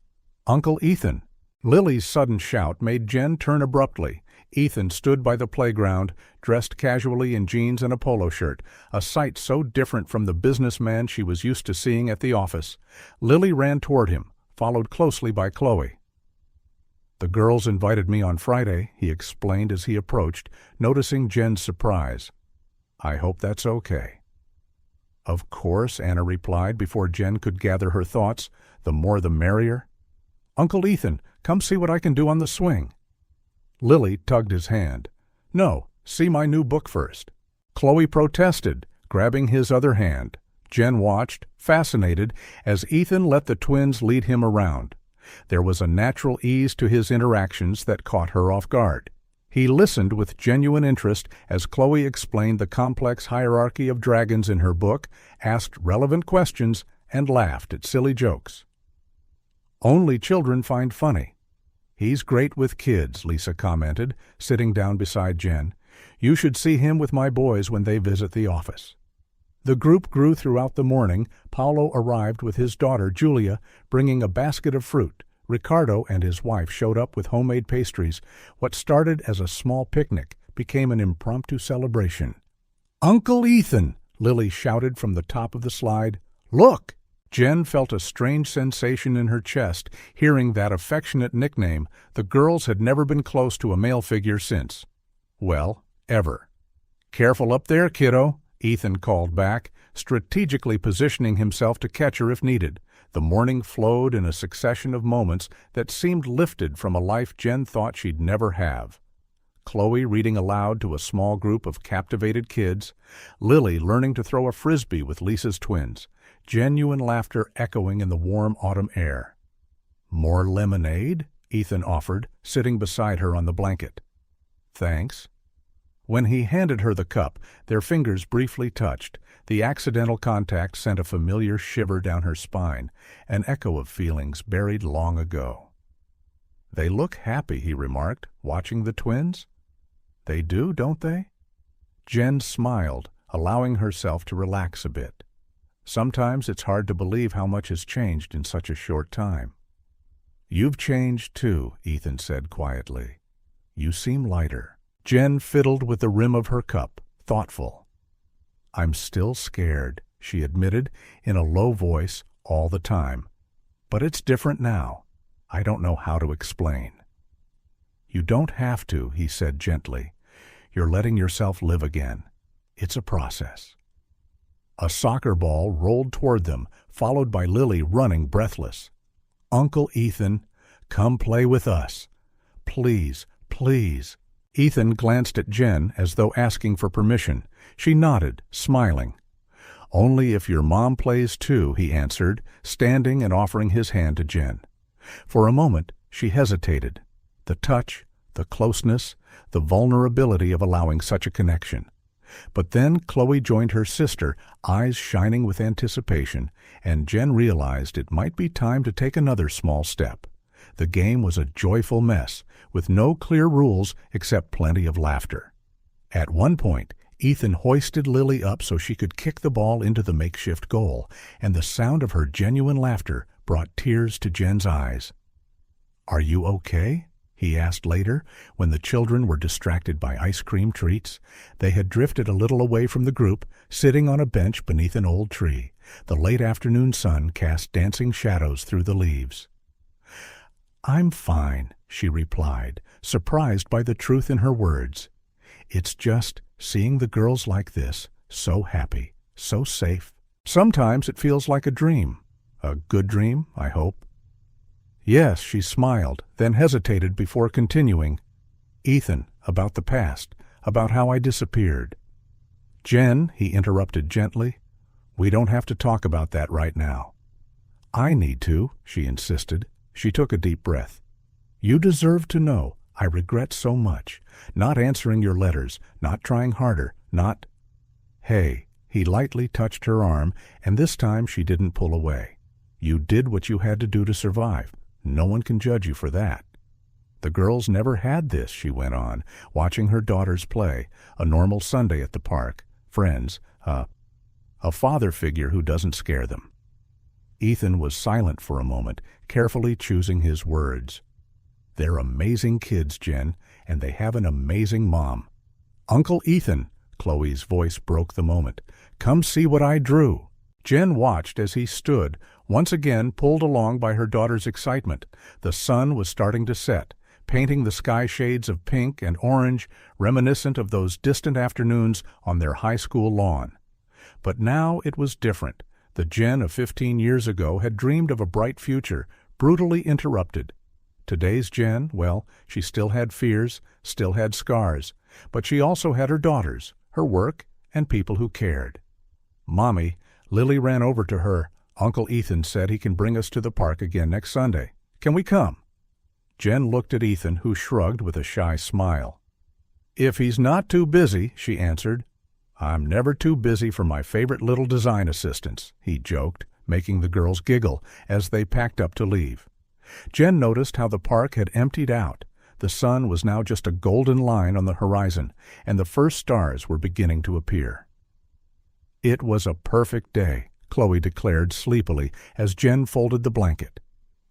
"Uncle Ethan!" Lily's sudden shout made Jen turn abruptly. Ethan stood by the playground, dressed casually in jeans and a polo shirt, a sight so different from the businessman she was used to seeing at the office. Lily ran toward him, followed closely by Chloe. "The girls invited me on Friday," he explained as he approached, noticing Jen's surprise. "I hope that's okay." "Of course," Anna replied before Jen could gather her thoughts. "The more the merrier." "Uncle Ethan, come see what I can do on the swing." Lily tugged his hand. "No, see my new book first." Chloe protested, grabbing his other hand. Jen watched, fascinated, as Ethan let the twins lead him around. There was a natural ease to his interactions that caught her off guard. He listened with genuine interest as Chloe explained the complex hierarchy of dragons in her book, asked relevant questions, and laughed at silly jokes. "Only children find funny." "He's great with kids," Lisa commented, sitting down beside Jen. "You should see him with my boys when they visit the office." The group grew throughout the morning. Paolo arrived with his daughter, Julia, bringing a basket of fruit. Ricardo and his wife showed up with homemade pastries. What started as a small picnic became an impromptu celebration. "Uncle Ethan!" Lily shouted from the top of the slide. "Look!" Jen felt a strange sensation in her chest, hearing that affectionate nickname. The girls had never been close to a male figure since. Well, ever. "Careful up there, kiddo," Ethan called back, strategically positioning himself to catch her if needed. The morning flowed in a succession of moments that seemed lifted from a life Jen thought she'd never have. Chloe reading aloud to a small group of captivated kids, Lily learning to throw a frisbee with Lisa's twins, genuine laughter echoing in the warm autumn air. "More lemonade?" Ethan offered, sitting beside her on the blanket. "Thanks." When he handed her the cup, their fingers briefly touched. The accidental contact sent a familiar shiver down her spine, an echo of feelings buried long ago. "They look happy," he remarked, watching the twins. "They do, don't they?" Jen smiled, allowing herself to relax a bit. Sometimes it's hard to believe how much has changed in such a short time. "You've changed too," Ethan said quietly. "You seem lighter." Jen fiddled with the rim of her cup, thoughtful. "I'm still scared," she admitted in a low voice all the time. "But it's different now. I don't know how to explain." "You don't have to," he said gently. "You're letting yourself live again. It's a process." A soccer ball rolled toward them, followed by Lily running breathless. "Uncle Ethan, come play with us. Please, please." Ethan glanced at Jen as though asking for permission. She nodded, smiling. "Only if your mom plays too," he answered, standing and offering his hand to Jen. For a moment, she hesitated. The touch, the closeness, the vulnerability of allowing such a connection. But then Chloe joined her sister, eyes shining with anticipation, and Jen realized it might be time to take another small step. The game was a joyful mess, with no clear rules except plenty of laughter. At one point, Ethan hoisted Lily up so she could kick the ball into the makeshift goal, and the sound of her genuine laughter brought tears to Jen's eyes. "Are you okay?" he asked later, when the children were distracted by ice cream treats. They had drifted a little away from the group, sitting on a bench beneath an old tree. The late afternoon sun cast dancing shadows through the leaves. "I'm fine," she replied, surprised by the truth in her words. "It's just seeing the girls like this, so happy, so safe. Sometimes it feels like a dream. A good dream, I hope." "Yes," she smiled, then hesitated before continuing. "Ethan, about the past, about how I disappeared." "Jen," he interrupted gently, "we don't have to talk about that right now." "I need to," she insisted. She took a deep breath. "You deserve to know. I regret so much. Not answering your letters, not trying harder, not—" "Hey," he lightly touched her arm, and this time she didn't pull away. "You did what you had to do to survive. No one can judge you for that." "The girls never had this," she went on, watching her daughters play, a normal Sunday at the park, friends, a father figure who doesn't scare them. Ethan was silent for a moment, carefully choosing his words. "They're amazing kids, Jen, and they have an amazing mom." "Uncle Ethan," Chloe's voice broke the moment, "come see what I drew." Jen watched as he stood, once again pulled along by her daughter's excitement. The sun was starting to set, painting the sky shades of pink and orange, reminiscent of those distant afternoons on their high school lawn. But now it was different. The Jen of 15 years ago had dreamed of a bright future, brutally interrupted. Today's Jen, well, she still had fears, still had scars, but she also had her daughters, her work, and people who cared. "Mommy," Lily ran over to her, "Uncle Ethan said he can bring us to the park again next Sunday. Can we come?" Jen looked at Ethan, who shrugged with a shy smile. "If he's not too busy," she answered. "I'm never too busy for my favorite little design assistants," he joked, making the girls giggle as they packed up to leave. Jen noticed how the park had emptied out. The sun was now just a golden line on the horizon, and the first stars were beginning to appear. "It was a perfect day," Chloe declared sleepily as Jen folded the blanket.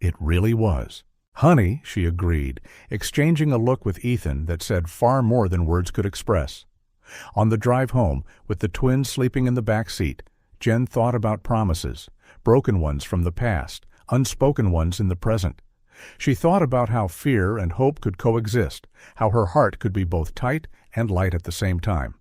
"It really was." "Honey," she agreed, exchanging a look with Ethan that said far more than words could express. On the drive home, with the twins sleeping in the back seat, Jen thought about promises, broken ones from the past, unspoken ones in the present. She thought about how fear and hope could coexist, how her heart could be both tight and light at the same time.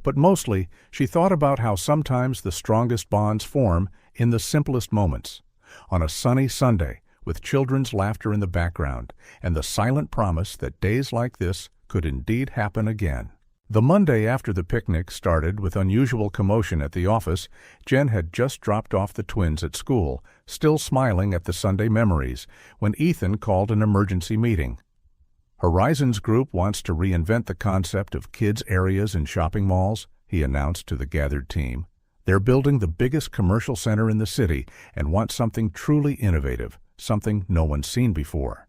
But mostly, she thought about how sometimes the strongest bonds form in the simplest moments. On a sunny Sunday, with children's laughter in the background, and the silent promise that days like this could indeed happen again. The Monday after the picnic started with unusual commotion at the office. Jen had just dropped off the twins at school, still smiling at the Sunday memories, when Ethan called an emergency meeting. "Horizons Group wants to reinvent the concept of kids' areas in shopping malls," he announced to the gathered team. "They're building the biggest commercial center in the city and want something truly innovative, something no one's seen before."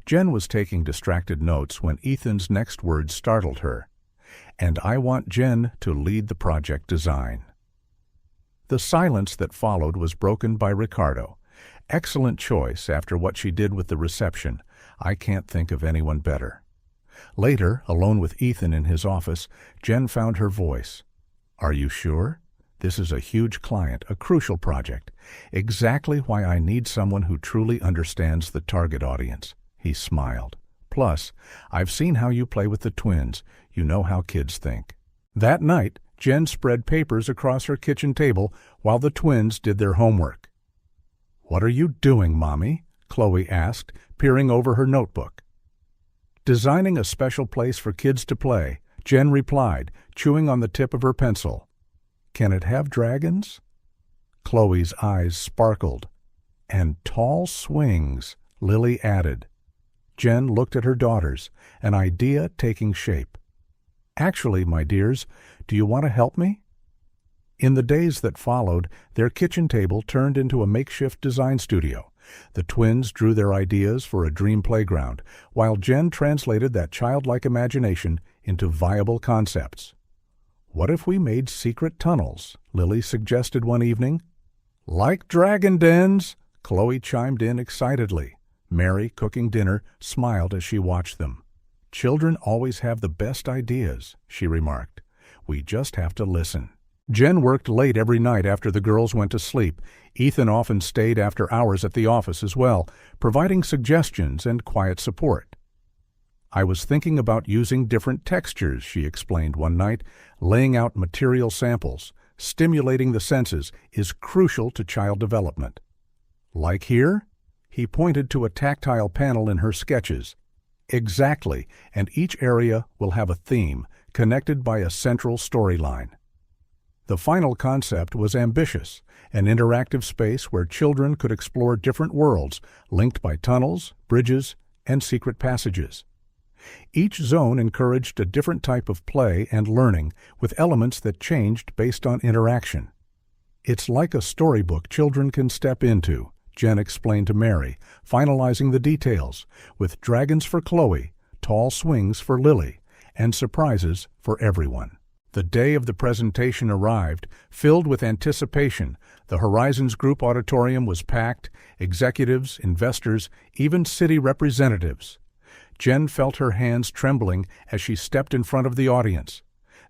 Jen was taking distracted notes when Ethan's next words startled her. "And I want Jen to lead the project design." The silence that followed was broken by Ricardo. "Excellent choice after what she did with the reception. I can't think of anyone better." Later, alone with Ethan in his office, Jen found her voice. "Are you sure? This is a huge client, a crucial project. Exactly why I need someone who truly understands the target audience." He smiled. "Plus, I've seen how you play with the twins. You know how kids think." That night, Jen spread papers across her kitchen table while the twins did their homework. "What are you doing, Mommy?" Chloe asked, peering over her notebook. "Designing a special place for kids to play," Jen replied, chewing on the tip of her pencil. "Can it have dragons?" Chloe's eyes sparkled. "And tall swings," Lily added. Jen looked at her daughters, an idea taking shape. "Actually, my dears, do you want to help me?" In the days that followed, their kitchen table turned into a makeshift design studio. The twins drew their ideas for a dream playground, while Jen translated that childlike imagination into viable concepts. "What if we made secret tunnels?" Lily suggested one evening. "Like dragon dens," Chloe chimed in excitedly. Mary, cooking dinner, smiled as she watched them. "Children always have the best ideas," she remarked. "We just have to listen." Jen worked late every night after the girls went to sleep. Ethan often stayed after hours at the office as well, providing suggestions and quiet support. "I was thinking about using different textures," she explained one night. "Laying out material samples, stimulating the senses, is crucial to child development." "Like here?" He pointed to a tactile panel in her sketches. "Exactly, and each area will have a theme, connected by a central storyline." The final concept was ambitious, an interactive space where children could explore different worlds, linked by tunnels, bridges, and secret passages. Each zone encouraged a different type of play and learning, with elements that changed based on interaction. "It's like a storybook children can step into," Jen explained to Mary, finalizing the details, with dragons for Chloe, tall swings for Lily, and surprises for everyone. The day of the presentation arrived, filled with anticipation. The Horizons Group auditorium was packed, executives, investors, even city representatives. Jen felt her hands trembling as she stepped in front of the audience.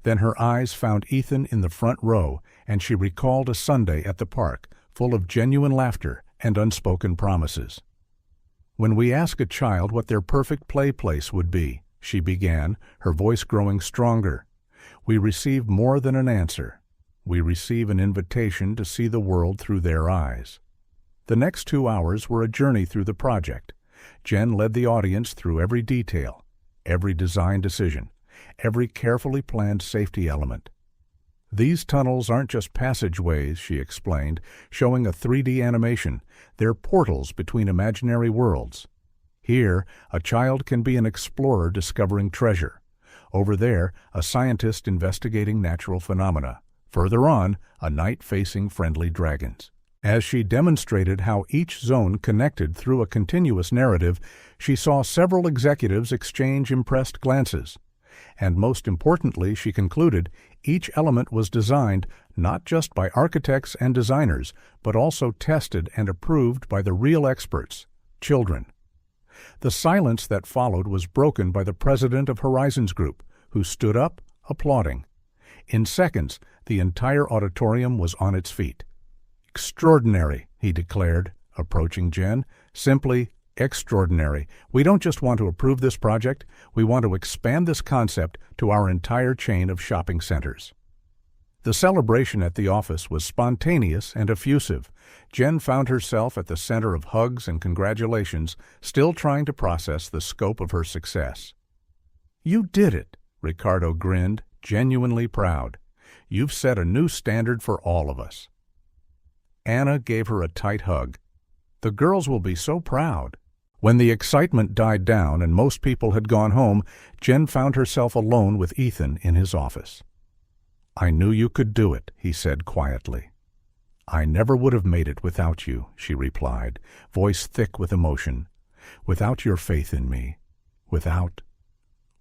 Then her eyes found Ethan in the front row, and she recalled a Sunday at the park, full of genuine laughter and unspoken promises. "When we ask a child what their perfect play place would be," she began, her voice growing stronger, "we receive more than an answer. We receive an invitation to see the world through their eyes." The next 2 hours were a journey through the project. Jen led the audience through every detail, every design decision, every carefully planned safety element. "These tunnels aren't just passageways," she explained, showing a 3D animation. "They're portals between imaginary worlds. Here, a child can be an explorer discovering treasure. Over there, a scientist investigating natural phenomena. Further on, a knight facing friendly dragons." As she demonstrated how each zone connected through a continuous narrative, she saw several executives exchange impressed glances. And most importantly, she concluded, each element was designed not just by architects and designers, but also tested and approved by the real experts, children. The silence that followed was broken by the president of Horizons Group, who stood up, applauding. In seconds, the entire auditorium was on its feet. "Extraordinary," he declared, approaching Jen. "Simply extraordinary. We don't just want to approve this project, we want to expand this concept to our entire chain of shopping centers." The celebration at the office was spontaneous and effusive. Jen found herself at the center of hugs and congratulations, still trying to process the scope of her success. "You did it," Ricardo grinned, genuinely proud. "You've set a new standard for all of us." Anna gave her a tight hug. "The girls will be so proud." When the excitement died down and most people had gone home, Jen found herself alone with Ethan in his office. "I knew you could do it," he said quietly. "I never would have made it without you," she replied, voice thick with emotion. "Without your faith in me. Without—"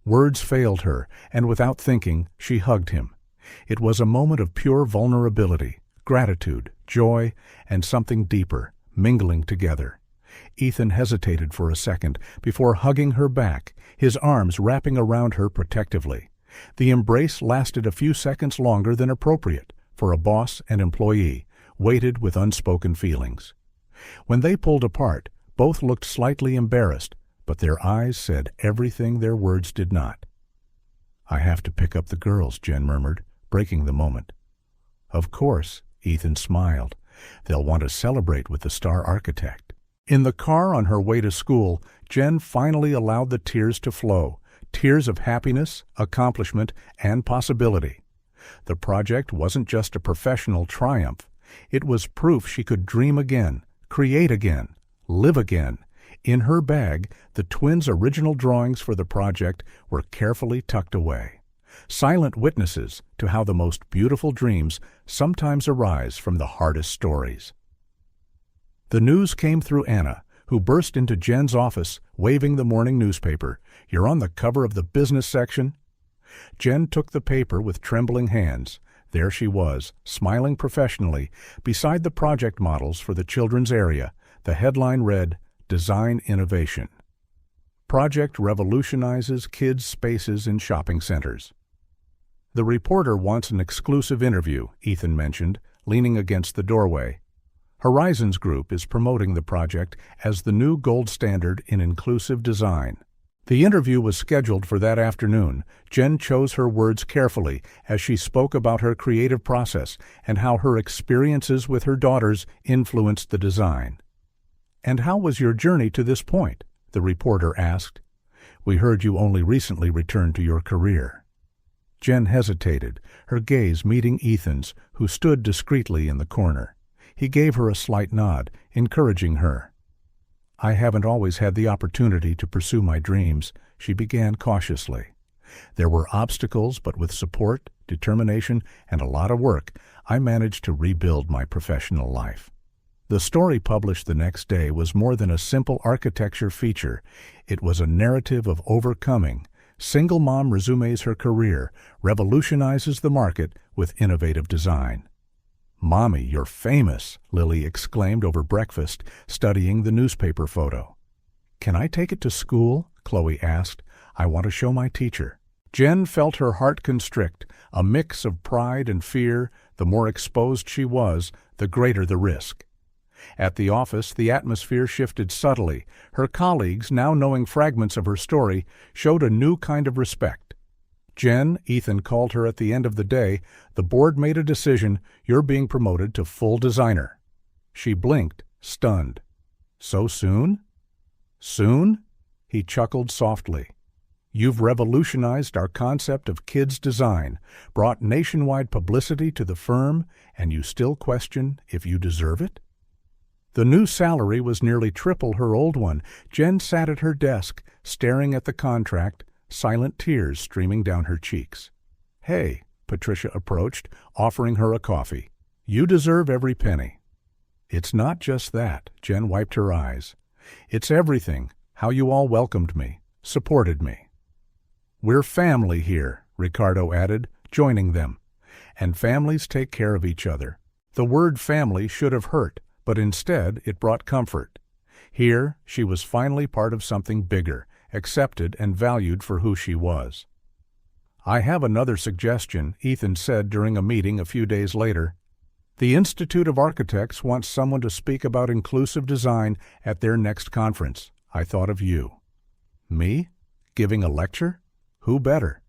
Words failed her, and without thinking, she hugged him. It was a moment of pure vulnerability, gratitude, joy, and something deeper, mingling together. Ethan hesitated for a second before hugging her back, his arms wrapping around her protectively. The embrace lasted a few seconds longer than appropriate for a boss and employee, weighted with unspoken feelings. When they pulled apart, both looked slightly embarrassed, but their eyes said everything their words did not. "I have to pick up the girls," Jen murmured, breaking the moment. Of course, Ethan smiled. They'll want to celebrate with the star architect. In the car on her way to school, Jen finally allowed the tears to flow, tears of happiness, accomplishment, and possibility. The project wasn't just a professional triumph. It was proof she could dream again, create again, live again. In her bag, the twins' original drawings for the project were carefully tucked away. Silent witnesses to how the most beautiful dreams sometimes arise from the hardest stories. The news came through Anna, who burst into Jen's office, waving the morning newspaper. "You're on the cover of the business section?" Jen took the paper with trembling hands. There she was, smiling professionally, beside the project models for the children's area. The headline read, "Design Innovation. Project revolutionizes kids' spaces in shopping centers." The reporter wants an exclusive interview, Ethan mentioned, leaning against the doorway. Horizons Group is promoting the project as the new gold standard in inclusive design. The interview was scheduled for that afternoon. Jen chose her words carefully as she spoke about her creative process and how her experiences with her daughters influenced the design. "And how was your journey to this point?" the reporter asked. "We heard you only recently returned to your career." Jen hesitated, her gaze meeting Ethan's, who stood discreetly in the corner. He gave her a slight nod, encouraging her. "I haven't always had the opportunity to pursue my dreams," she began cautiously. "There were obstacles, but with support, determination, and a lot of work, I managed to rebuild my professional life." The story published the next day was more than a simple architecture feature. It was a narrative of overcoming. Single mom resumes her career, revolutionizes the market with innovative design. "Mommy, you're famous," Lily exclaimed over breakfast, studying the newspaper photo. "Can I take it to school?" Chloe asked. "I want to show my teacher." Jen felt her heart constrict, a mix of pride and fear. The more exposed she was, the greater the risk. At the office, the atmosphere shifted subtly. Her colleagues, now knowing fragments of her story, showed a new kind of respect. "Jen," Ethan called her at the end of the day, "the board made a decision. You're being promoted to full designer." She blinked, stunned. "So soon?" "Soon?" He chuckled softly. "You've revolutionized our concept of kids' design, brought nationwide publicity to the firm, and you still question if you deserve it?" The new salary was nearly triple her old one. Jen sat at her desk, staring at the contract, silent tears streaming down her cheeks. "Hey," Patricia approached, offering her a coffee. "You deserve every penny." "It's not just that," Jen wiped her eyes. "It's everything, how you all welcomed me, supported me." "We're family here," Ricardo added, joining them. "And families take care of each other." The word family should have hurt, but instead it brought comfort. Here, she was finally part of something bigger, accepted and valued for who she was. "I have another suggestion," Ethan said during a meeting a few days later. "The Institute of Architects wants someone to speak about inclusive design at their next conference. I thought of you." "Me? Giving a lecture? Who better?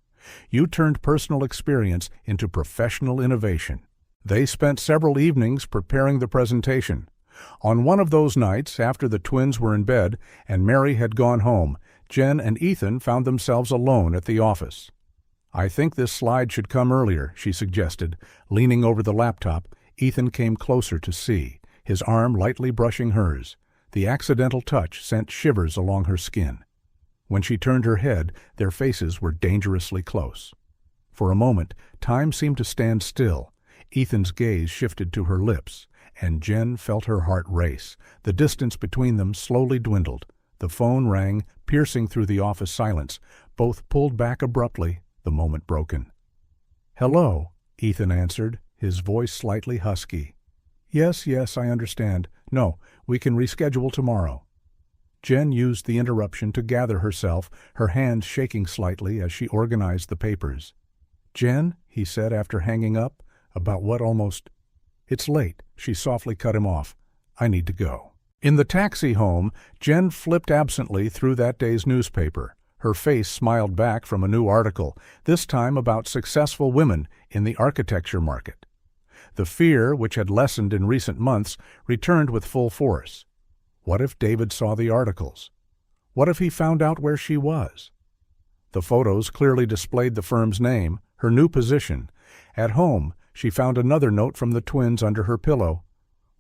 You turned personal experience into professional innovation." They spent several evenings preparing the presentation. On one of those nights, after the twins were in bed and Mary had gone home, Jen and Ethan found themselves alone at the office. "I think this slide should come earlier," she suggested. Leaning over the laptop, Ethan came closer to see, his arm lightly brushing hers. The accidental touch sent shivers along her skin. When she turned her head, their faces were dangerously close. For a moment, time seemed to stand still. Ethan's gaze shifted to her lips, and Jen felt her heart race. The distance between them slowly dwindled. The phone rang, piercing through the office silence. Both pulled back abruptly, the moment broken. "Hello," Ethan answered, his voice slightly husky. Yes, I understand. No, we can reschedule tomorrow." Jen used the interruption to gather herself, her hands shaking slightly as she organized the papers. "Jen," he said after hanging up, "about what almost—" "It's late," she softly cut him off. "I need to go." In the taxi home, Jen flipped absently through that day's newspaper. Her face smiled back from a new article, this time about successful women in the architecture market. The fear, which had lessened in recent months, returned with full force. What if David saw the articles? What if he found out where she was? The photos clearly displayed the firm's name, her new position. At home, she found another note from the twins under her pillow.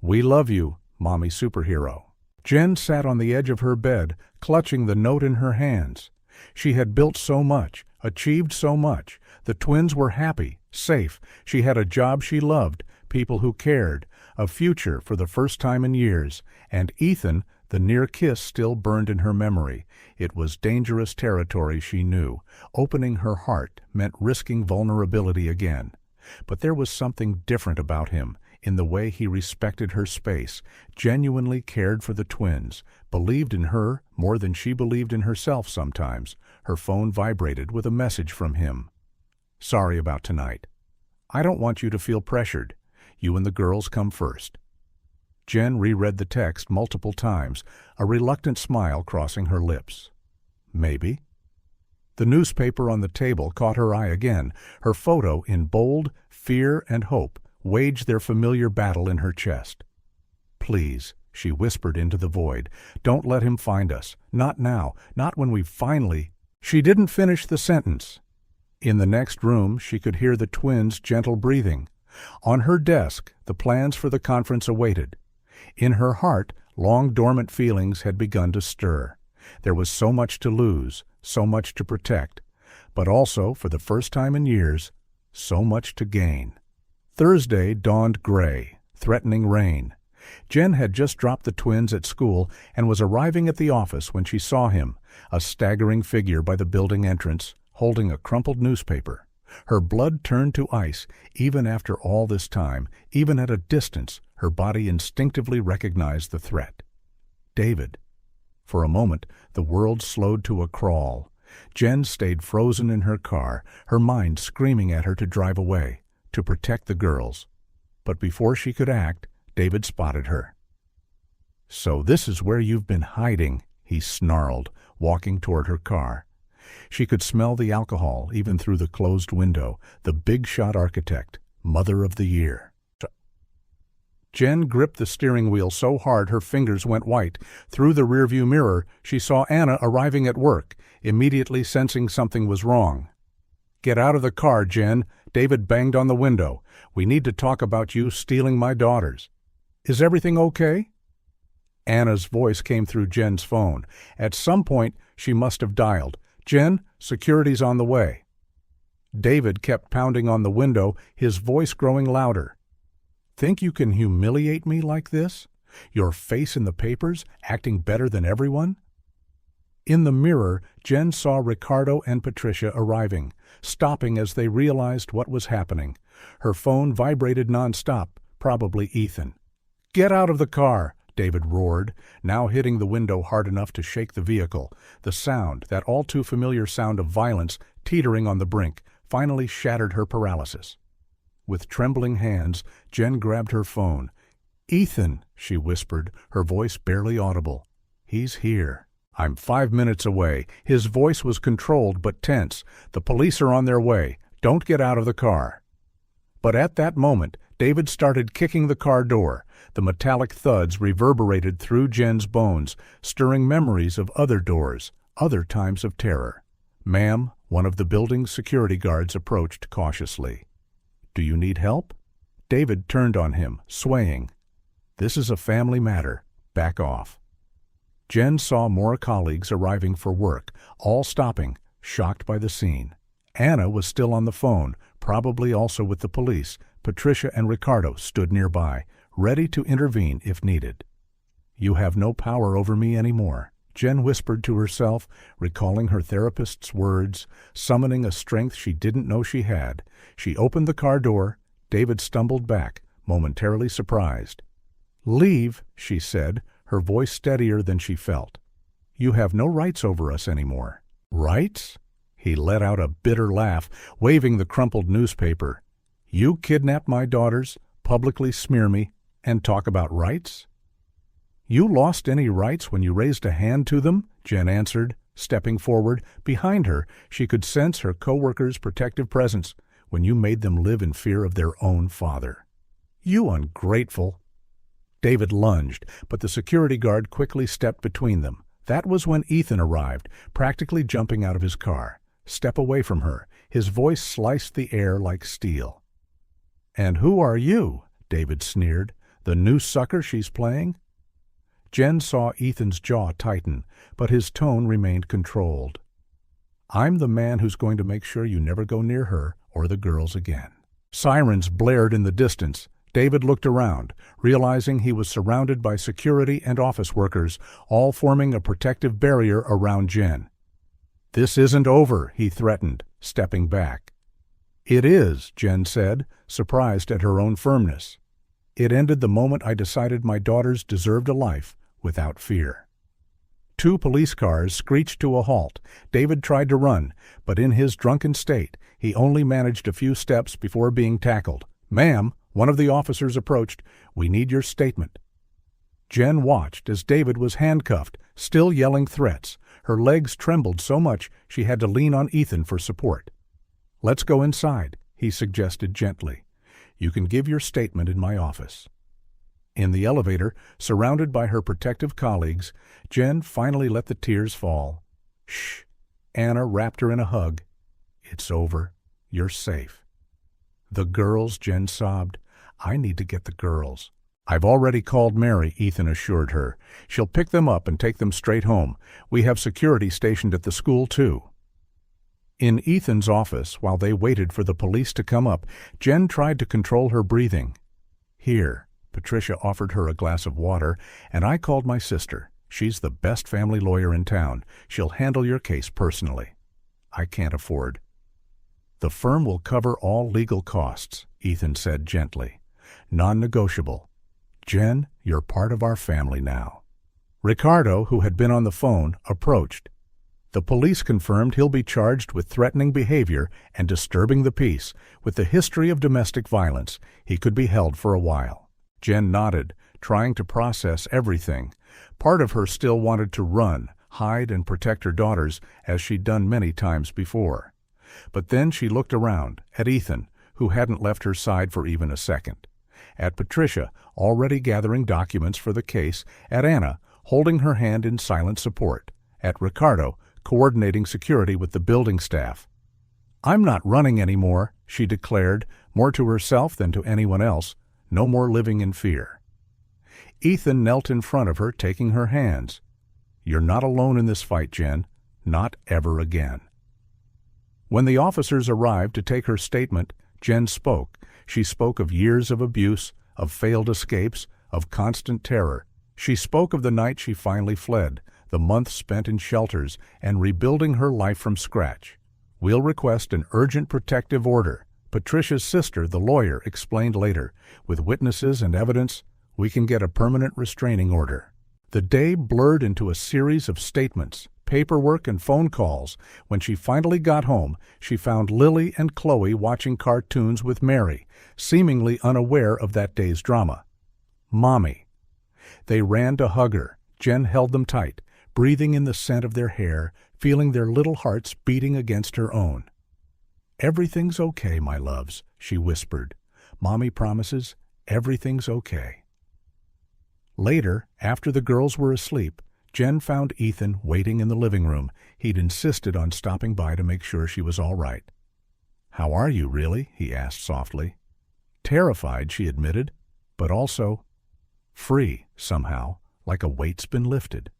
"We love you, Mommy Superhero." Jen sat on the edge of her bed, clutching the note in her hands. She had built so much, achieved so much. The twins were happy, safe. She had a job she loved, people who cared, a future for the first time in years. And Ethan, the near kiss still burned in her memory. It was dangerous territory, she knew. Opening her heart meant risking vulnerability again. But there was something different about him, in the way he respected her space, genuinely cared for the twins, believed in her more than she believed in herself sometimes. Her phone vibrated with a message from him. "Sorry about tonight. I don't want you to feel pressured. You and the girls come first." Jen reread the text multiple times, a reluctant smile crossing her lips. Maybe. The newspaper on the table caught her eye again. Her photo, in bold, fear and hope, waged their familiar battle in her chest. "Please," she whispered into the void, "don't let him find us. Not now. Not when we finally—" She didn't finish the sentence. In the next room, she could hear the twins' gentle breathing. On her desk, the plans for the conference awaited. In her heart, long-dormant feelings had begun to stir. There was so much to lose, so much to protect, but also, for the first time in years, so much to gain. Thursday dawned gray, threatening rain. Jen had just dropped the twins at school and was arriving at the office when she saw him, a staggering figure by the building entrance, holding a crumpled newspaper. Her blood turned to ice. Even after all this time, even at a distance, her body instinctively recognized the threat. David. For a moment, the world slowed to a crawl. Jen stayed frozen in her car, her mind screaming at her to drive away, to protect the girls. But before she could act, David spotted her. "So this is where you've been hiding," he snarled, walking toward her car. She could smell the alcohol even through the closed window. The big-shot architect, Mother of the Year. Jen gripped the steering wheel so hard her fingers went white. Through the rearview mirror, she saw Anna arriving at work, immediately sensing something was wrong. "Get out of the car, Jen." David banged on the window. "We need to talk about you stealing my daughters." "Is everything okay?" Anna's voice came through Jen's phone. At some point, she must have dialed. "Jen, security's on the way." David kept pounding on the window, his voice growing louder. "Think you can humiliate me like this? Your face in the papers, acting better than everyone?" In the mirror, Jen saw Ricardo and Patricia arriving, stopping as they realized what was happening. Her phone vibrated nonstop, probably Ethan. "Get out of the car!" David roared, now hitting the window hard enough to shake the vehicle. The sound, that all-too-familiar sound of violence, teetering on the brink, finally shattered her paralysis. With trembling hands, Jen grabbed her phone. "Ethan," she whispered, her voice barely audible. "He's here. I'm 5 minutes away." His voice was controlled but tense. "The police are on their way. Don't get out of the car." But at that moment, David started kicking the car door. The metallic thuds reverberated through Jen's bones, stirring memories of other doors, other times of terror. "Ma'am," one of the building's security guards approached cautiously. "Do you need help?" David turned on him, swaying. "This is a family matter. Back off." Jen saw more colleagues arriving for work, all stopping, shocked by the scene. Anna was still on the phone, probably also with the police. Patricia and Ricardo stood nearby, ready to intervene if needed. "You have no power over me anymore," Jen whispered to herself, recalling her therapist's words, summoning a strength she didn't know she had. She opened the car door. David stumbled back, momentarily surprised. "Leave," she said, her voice steadier than she felt. "You have no rights over us anymore." "Rights?" He let out a bitter laugh, waving the crumpled newspaper. "You kidnap my daughters, publicly smear me, and talk about rights?" "You lost any rights when you raised a hand to them?" Jen answered, Stepping forward, behind her, she could sense her coworker's protective presence when you made them live in fear of their own father. You ungrateful! David lunged, but the security guard quickly stepped between them. That was when Ethan arrived, practically jumping out of his car. Step away from her. His voice sliced the air like steel. "And who are you?" David sneered. "The new sucker she's playing?" Jen saw Ethan's jaw tighten, but his tone remained controlled. "I'm the man who's going to make sure you never go near her or the girls again." Sirens blared in the distance. David looked around, realizing he was surrounded by security and office workers, all forming a protective barrier around Jen. "This isn't over," he threatened, stepping back. "It is," Jen said, surprised at her own firmness. "It ended the moment I decided my daughters deserved a life without fear." Two police cars screeched to a halt. David tried to run, but in his drunken state, he only managed a few steps before being tackled. "Ma'am," one of the officers approached, "we need your statement." Jen watched as David was handcuffed, still yelling threats. Her legs trembled so much she had to lean on Ethan for support. "Let's go inside," he suggested gently. "You can give your statement in my office." In the elevator, surrounded by her protective colleagues, Jen finally let the tears fall. "Shh." Anna wrapped her in a hug. "It's over. You're safe." "The girls," Jen sobbed. "I need to get the girls." "I've already called Mary," Ethan assured her. "She'll pick them up and take them straight home. We have security stationed at the school, too." In Ethan's office, while they waited for the police to come up, Jen tried to control her breathing. "Here." Patricia offered her a glass of water, "and I called my sister. She's the best family lawyer in town. She'll handle your case personally." "I can't afford." "The firm will cover all legal costs," Ethan said gently. "Non-negotiable. Jen, you're part of our family now." Ricardo, who had been on the phone, approached. "The police confirmed he'll be charged with threatening behavior and disturbing the peace. With the history of domestic violence, he could be held for a while." Jen nodded, trying to process everything. Part of her still wanted to run, hide, and protect her daughters, as she'd done many times before. But then she looked around, at Ethan, who hadn't left her side for even a second. At Patricia, already gathering documents for the case. At Anna, holding her hand in silent support. At Ricardo, coordinating security with the building staff. "I'm not running anymore," she declared, more to herself than to anyone else. "No more living in fear." Ethan knelt in front of her, taking her hands. "You're not alone in this fight, Jen. Not ever again." When the officers arrived to take her statement, Jen spoke. She spoke of years of abuse, of failed escapes, of constant terror. She spoke of the night she finally fled, the months spent in shelters, and rebuilding her life from scratch. "We'll request an urgent protective order," Patricia's sister, the lawyer, explained later. "With witnesses and evidence, we can get a permanent restraining order." The day blurred into a series of statements, paperwork, and phone calls. When she finally got home, she found Lily and Chloe watching cartoons with Mary, seemingly unaware of that day's drama. "Mommy." They ran to hug her. Jen held them tight, breathing in the scent of their hair, feeling their little hearts beating against her own. "Everything's okay, my loves," she whispered. "Mommy promises everything's okay." Later, after the girls were asleep, Jen found Ethan waiting in the living room. He'd insisted on stopping by to make sure she was all right. "How are you, really?" he asked softly. "Terrified," she admitted, "but also free, somehow, like a weight's been lifted."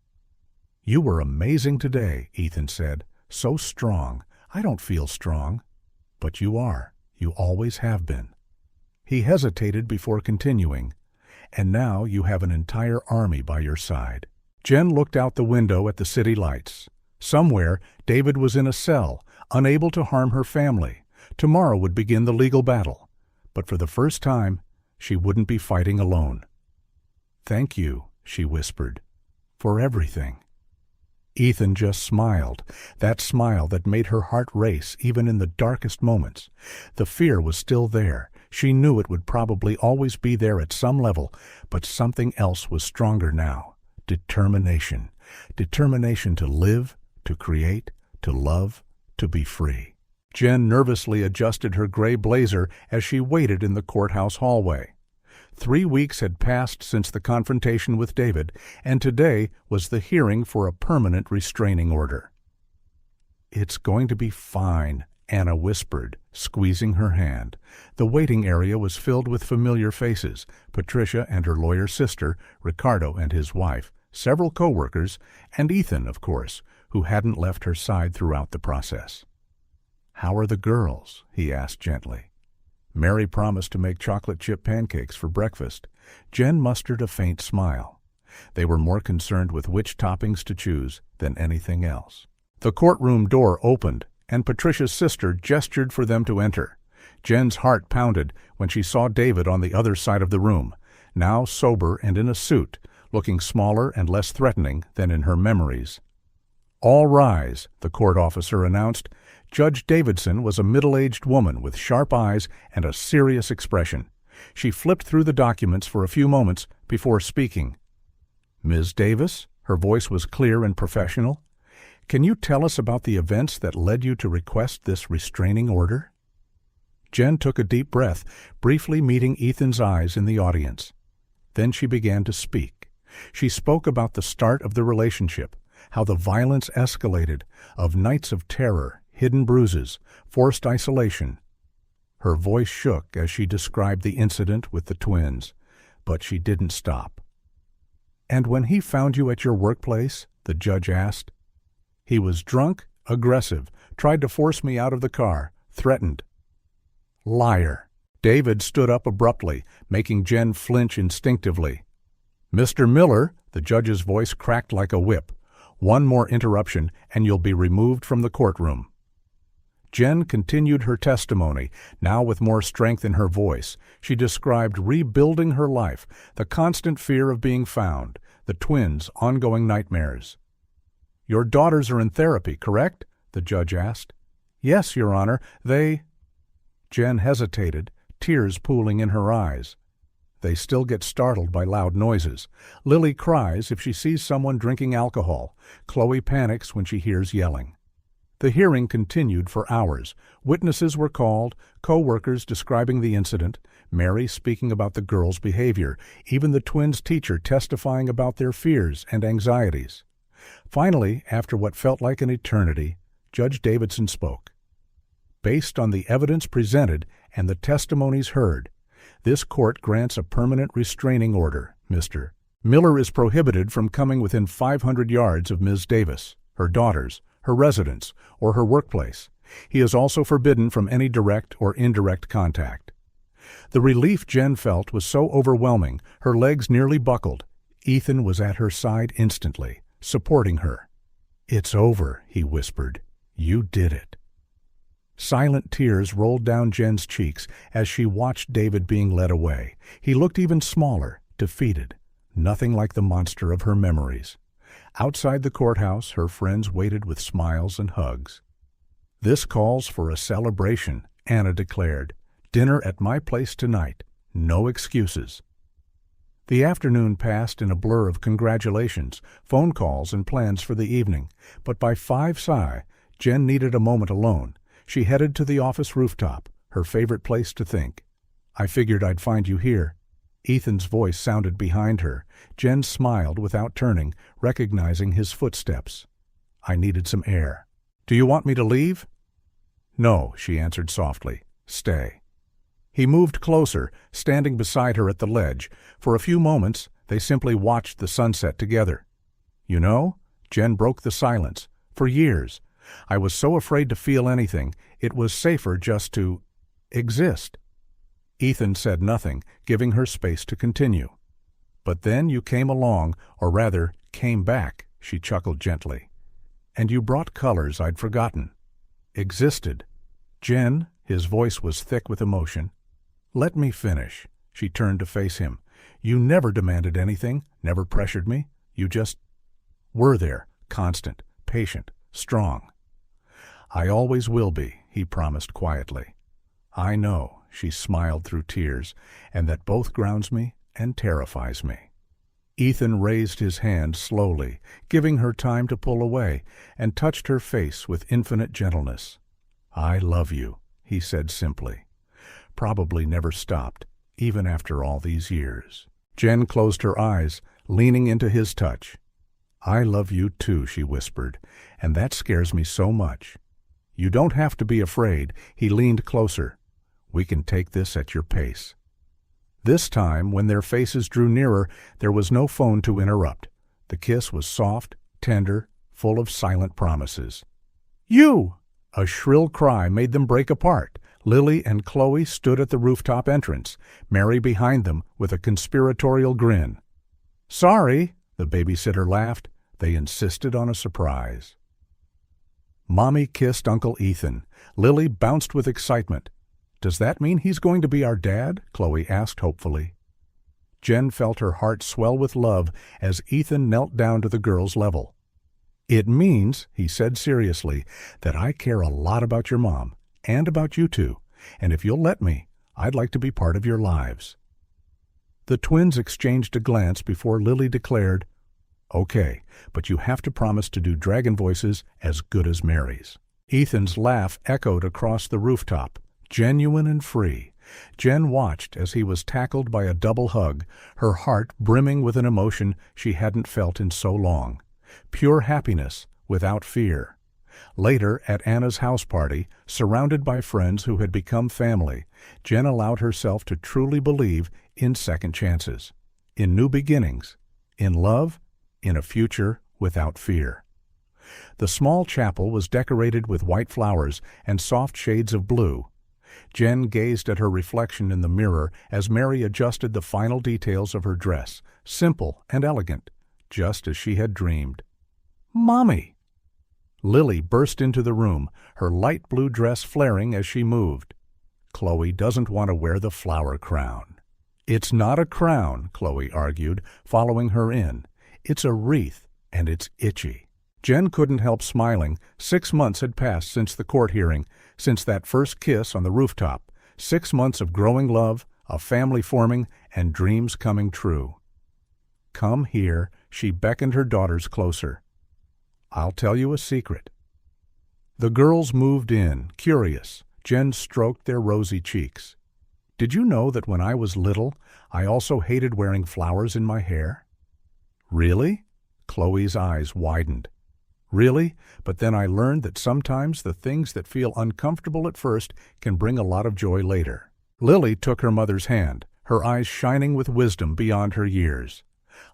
"You were amazing today," Ethan said. "So strong. I don't feel strong." "But you are. You always have been." He hesitated before continuing. "And now you have an entire army by your side." Jen looked out the window at the city lights. Somewhere, David was in a cell, unable to harm her family. Tomorrow would begin the legal battle. But for the first time, she wouldn't be fighting alone. "Thank you," she whispered, "for everything." Ethan just smiled, that smile that made her heart race even in the darkest moments. The fear was still there. She knew it would probably always be there at some level, but something else was stronger now. Determination. Determination to live, to create, to love, to be free. Jen nervously adjusted her gray blazer as she waited in the courthouse hallway. 3 weeks had passed since the confrontation with David, and today was the hearing for a permanent restraining order. "It's going to be fine," Anna whispered, squeezing her hand. The waiting area was filled with familiar faces: Patricia and her lawyer sister, Ricardo and his wife, several co-workers, and Ethan, of course, who hadn't left her side throughout the process. "How are the girls?" he asked gently. Mary promised to make chocolate chip pancakes for breakfast. Jen mustered a faint smile. They were more concerned with which toppings to choose than anything else. The courtroom door opened, and Patricia's sister gestured for them to enter. Jen's heart pounded when she saw David on the other side of the room, now sober and in a suit, looking smaller and less threatening than in her memories. "All rise," the court officer announced. Judge Davidson was a middle-aged woman with sharp eyes and a serious expression. She flipped through the documents for a few moments before speaking. "Ms. Davis," her voice was clear and professional, "can you tell us about the events that led you to request this restraining order?" Jen took a deep breath, briefly meeting Ethan's eyes in the audience. Then she began to speak. She spoke about the start of the relationship, how the violence escalated, of nights of terror, hidden bruises, forced isolation. Her voice shook as she described the incident with the twins, but she didn't stop. "And when he found you at your workplace?" the judge asked. "He was drunk, aggressive, tried to force me out of the car, threatened." "Liar." David stood up abruptly, making Jen flinch instinctively. "Mr. Miller," the judge's voice cracked like a whip, "one more interruption and you'll be removed from the courtroom." Jen continued her testimony, now with more strength in her voice. She described rebuilding her life, the constant fear of being found, the twins' ongoing nightmares. "Your daughters are in therapy, correct?" the judge asked. "Yes, Your Honor, they—" Jen hesitated, tears pooling in her eyes. "They still get startled by loud noises. Lily cries if she sees someone drinking alcohol. Chloe panics when she hears yelling." The hearing continued for hours. Witnesses were called, co-workers describing the incident, Mary speaking about the girls' behavior, even the twins' teacher testifying about their fears and anxieties. Finally, after what felt like an eternity, Judge Davidson spoke. "Based on the evidence presented and the testimonies heard, this court grants a permanent restraining order, Mr. Miller is prohibited from coming within 500 yards of Ms. Davis, her daughters, her residence, or her workplace. He is also forbidden from any direct or indirect contact." The relief Jen felt was so overwhelming, her legs nearly buckled. Ethan was at her side instantly, supporting her. "It's over," he whispered. "You did it." Silent tears rolled down Jen's cheeks as she watched David being led away. He looked even smaller, defeated, nothing like the monster of her memories. Outside the courthouse, her friends waited with smiles and hugs. "This calls for a celebration," Anna declared. "Dinner at my place tonight. No excuses." The afternoon passed in a blur of congratulations, phone calls, and plans for the evening. But by 5 Jen needed a moment alone. She headed to the office rooftop, her favorite place to think. "I figured I'd find you here." Ethan's voice sounded behind her. Jen smiled without turning, recognizing his footsteps. "I needed some air." "Do you want me to leave?" "No," she answered softly. "Stay." He moved closer, standing beside her at the ledge. For a few moments, they simply watched the sunset together. "You know," Jen broke the silence, "for years, I was so afraid to feel anything, it was safer just to exist." Ethan said nothing, giving her space to continue. "But then you came along, or rather, came back," she chuckled gently. "And you brought colors I'd forgotten. Existed." "Jen," his voice was thick with emotion. "Let me finish." She turned to face him. "You never demanded anything, never pressured me. You just were there, constant, patient, strong." "I always will be," he promised quietly. "I know," she smiled through tears, "and that both grounds me and terrifies me." Ethan raised his hand slowly, giving her time to pull away, and touched her face with infinite gentleness. "I love you," he said simply. Probably never stopped, even after all these years. Jen closed her eyes, leaning into his touch. "I love you too," she whispered, "and that scares me so much." "You don't have to be afraid." He leaned closer. "We can take this at your pace." This time, when their faces drew nearer, there was no phone to interrupt. The kiss was soft, tender, full of silent promises. "You!" A shrill cry made them break apart. Lily and Chloe stood at the rooftop entrance, Mary behind them with a conspiratorial grin. "Sorry," the babysitter laughed. They insisted on a surprise. Mommy kissed Uncle Ethan. Lily bounced with excitement. "Does that mean he's going to be our dad?" Chloe asked hopefully. Jen felt her heart swell with love as Ethan knelt down to the girl's level. "It means," he said seriously, "that I care a lot about your mom, and about you two, and if you'll let me, I'd like to be part of your lives." The twins exchanged a glance before Lily declared, "Okay, but you have to promise to do dragon voices as good as Mary's." Ethan's laugh echoed across the rooftop, genuine and free. Jen watched as he was tackled by a double hug, her heart brimming with an emotion she hadn't felt in so long. Pure happiness, without fear. Later, at Anna's house party, surrounded by friends who had become family, Jen allowed herself to truly believe in second chances, in new beginnings, in love, in a future without fear. The small chapel was decorated with white flowers and soft shades of blue. Jen gazed at her reflection in the mirror as Mary adjusted the final details of her dress, simple and elegant, just as she had dreamed. "Mommy!" Lily burst into the room, her light blue dress flaring as she moved. "Chloe doesn't want to wear the flower crown." "It's not a crown," Chloe argued, following her in. "It's a wreath, and it's itchy." Jen couldn't help smiling. 6 months had passed since the court hearing, since that first kiss on the rooftop. 6 months of growing love, a family forming, and dreams coming true. "Come here," she beckoned her daughters closer. "I'll tell you a secret." The girls moved in, curious. Jen stroked their rosy cheeks. "Did you know that when I was little, I also hated wearing flowers in my hair?" "Really?" Chloe's eyes widened. "Really, but then I learned that sometimes the things that feel uncomfortable at first can bring a lot of joy later." Lily took her mother's hand, her eyes shining with wisdom beyond her years.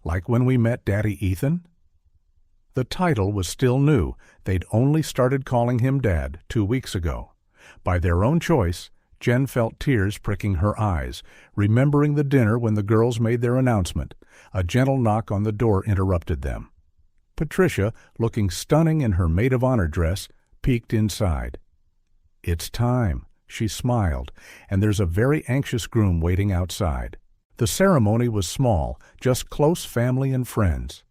"Like when we met Daddy Ethan?" The title was still new. They'd only started calling him Dad 2 weeks ago. By their own choice, Jen felt tears pricking her eyes, remembering the dinner when the girls made their announcement. A gentle knock on the door interrupted them. Patricia, looking stunning in her maid of honor dress, peeked inside. "It's time," she smiled, "and there's a very anxious groom waiting outside." The ceremony was small, just close family and friends.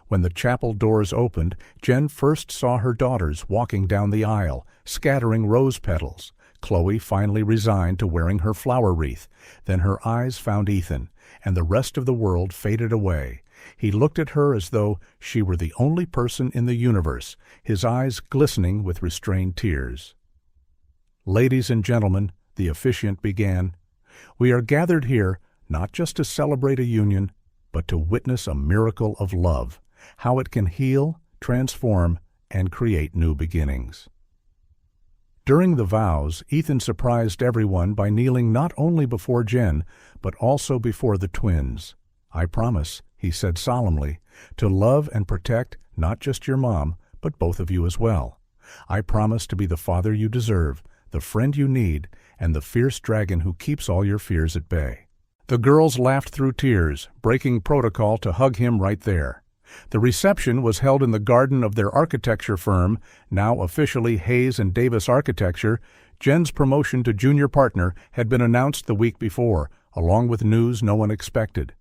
When the chapel doors opened, Jen first saw her daughters walking down the aisle, scattering rose petals. Chloe finally resigned to wearing her flower wreath. Then her eyes found Ethan, and the rest of the world faded away. He looked at her as though she were the only person in the universe, his eyes glistening with restrained tears. "Ladies and gentlemen," the officiant began, "we are gathered here not just to celebrate a union, but to witness a miracle of love, how it can heal, transform, and create new beginnings." During the vows, Ethan surprised everyone by kneeling not only before Jen, but also before the twins. "I promise," he said solemnly, "to love and protect not just your mom, but both of you as well. I promise to be the father you deserve, the friend you need, and the fierce dragon who keeps all your fears at bay." The girls laughed through tears, breaking protocol to hug him right there. The reception was held in the garden of their architecture firm, now officially Hayes and Davis Architecture. Jen's promotion to junior partner had been announced the week before, along with news no one expected.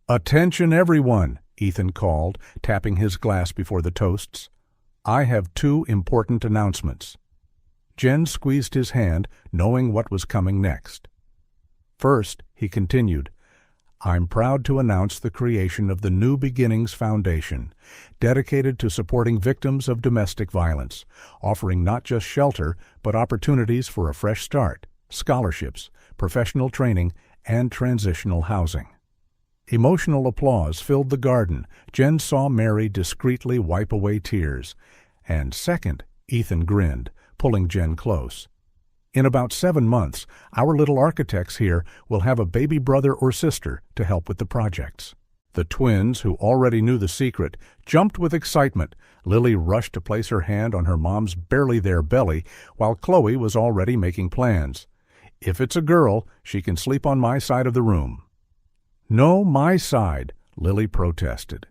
"Attention, everyone," Ethan called, tapping his glass before the toasts. "I have 2 important announcements." Jen squeezed his hand, knowing what was coming next. "First," he continued, I'm proud to announce the creation of the New Beginnings Foundation, dedicated to supporting victims of domestic violence, offering not just shelter, but opportunities for a fresh start, scholarships, professional training, and transitional housing. Emotional applause filled the garden. Jen saw Mary discreetly wipe away tears. And second, Ethan grinned, pulling Jen close. In about 7 months, our little architects here will have a baby brother or sister to help with the projects. The twins, who already knew the secret, jumped with excitement. Lily rushed to place her hand on her mom's barely-there belly, while Chloe was already making plans. If it's a girl, she can sleep on my side of the room. No, my side, Lily protested.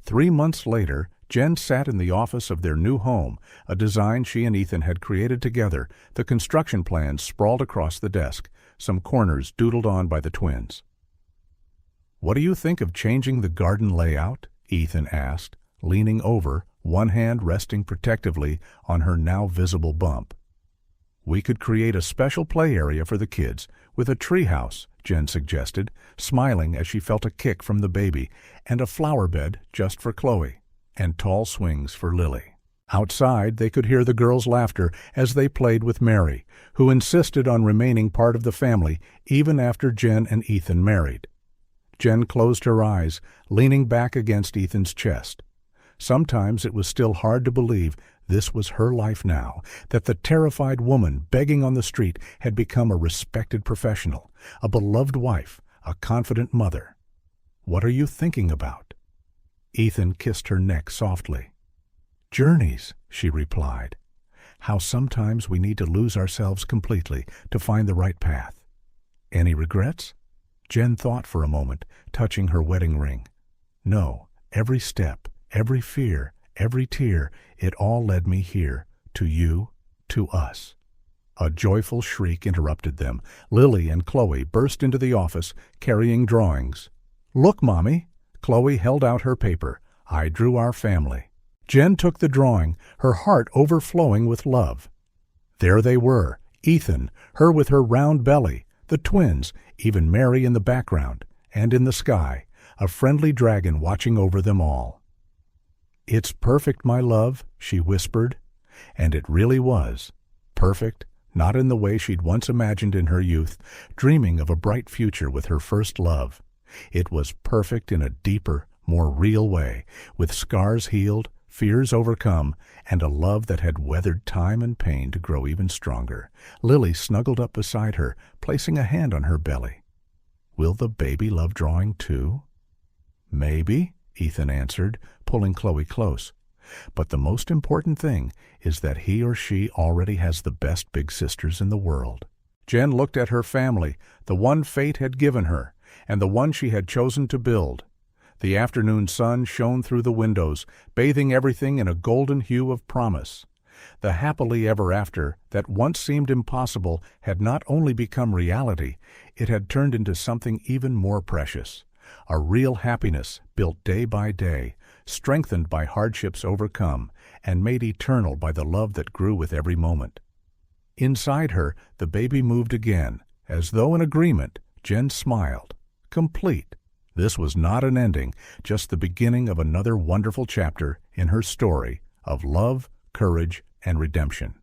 3 months later, Jen sat in the office of their new home, a design she and Ethan had created together, the construction plans sprawled across the desk, some corners doodled on by the twins. "What do you think of changing the garden layout?" Ethan asked, leaning over, one hand resting protectively on her now visible bump. "We could create a special play area for the kids, with a treehouse," Jen suggested, smiling as she felt a kick from the baby, "and a flower bed just for Chloe, and tall swings for Lily." Outside, they could hear the girls' laughter as they played with Mary, who insisted on remaining part of the family even after Jen and Ethan married. Jen closed her eyes, leaning back against Ethan's chest. Sometimes it was still hard to believe this was her life now, that the terrified woman begging on the street had become a respected professional, a beloved wife, a confident mother. "What are you thinking about?" Ethan kissed her neck softly. "Journeys," she replied. "How sometimes we need to lose ourselves completely to find the right path." "Any regrets?" Jen thought for a moment, touching her wedding ring. "No, every step, every fear, every tear, it all led me here, to you, to us." A joyful shriek interrupted them. Lily and Chloe burst into the office, carrying drawings. "Look, Mommy!" Chloe held out her paper. "I drew our family." Jen took the drawing, her heart overflowing with love. There they were, Ethan, her with her round belly, the twins, even Mary in the background, and in the sky, a friendly dragon watching over them all. "It's perfect, my love," she whispered. And it really was. Perfect, not in the way she'd once imagined in her youth, dreaming of a bright future with her first love. It was perfect in a deeper, more real way, with scars healed, fears overcome, and a love that had weathered time and pain to grow even stronger. Lily snuggled up beside her, placing a hand on her belly. "Will the baby love drawing too?" "Maybe," Ethan answered, pulling Chloe close. "But the most important thing is that he or she already has the best big sisters in the world." Jen looked at her family, the one fate had given her, and the one she had chosen to build. The afternoon sun shone through the windows, bathing everything in a golden hue of promise. The happily ever after that once seemed impossible had not only become reality, it had turned into something even more precious. A real happiness built day by day, strengthened by hardships overcome, and made eternal by the love that grew with every moment. Inside her, the baby moved again. As though in agreement, Jen smiled. Complete. This was not an ending, just the beginning of another wonderful chapter in her story of love, courage, and redemption.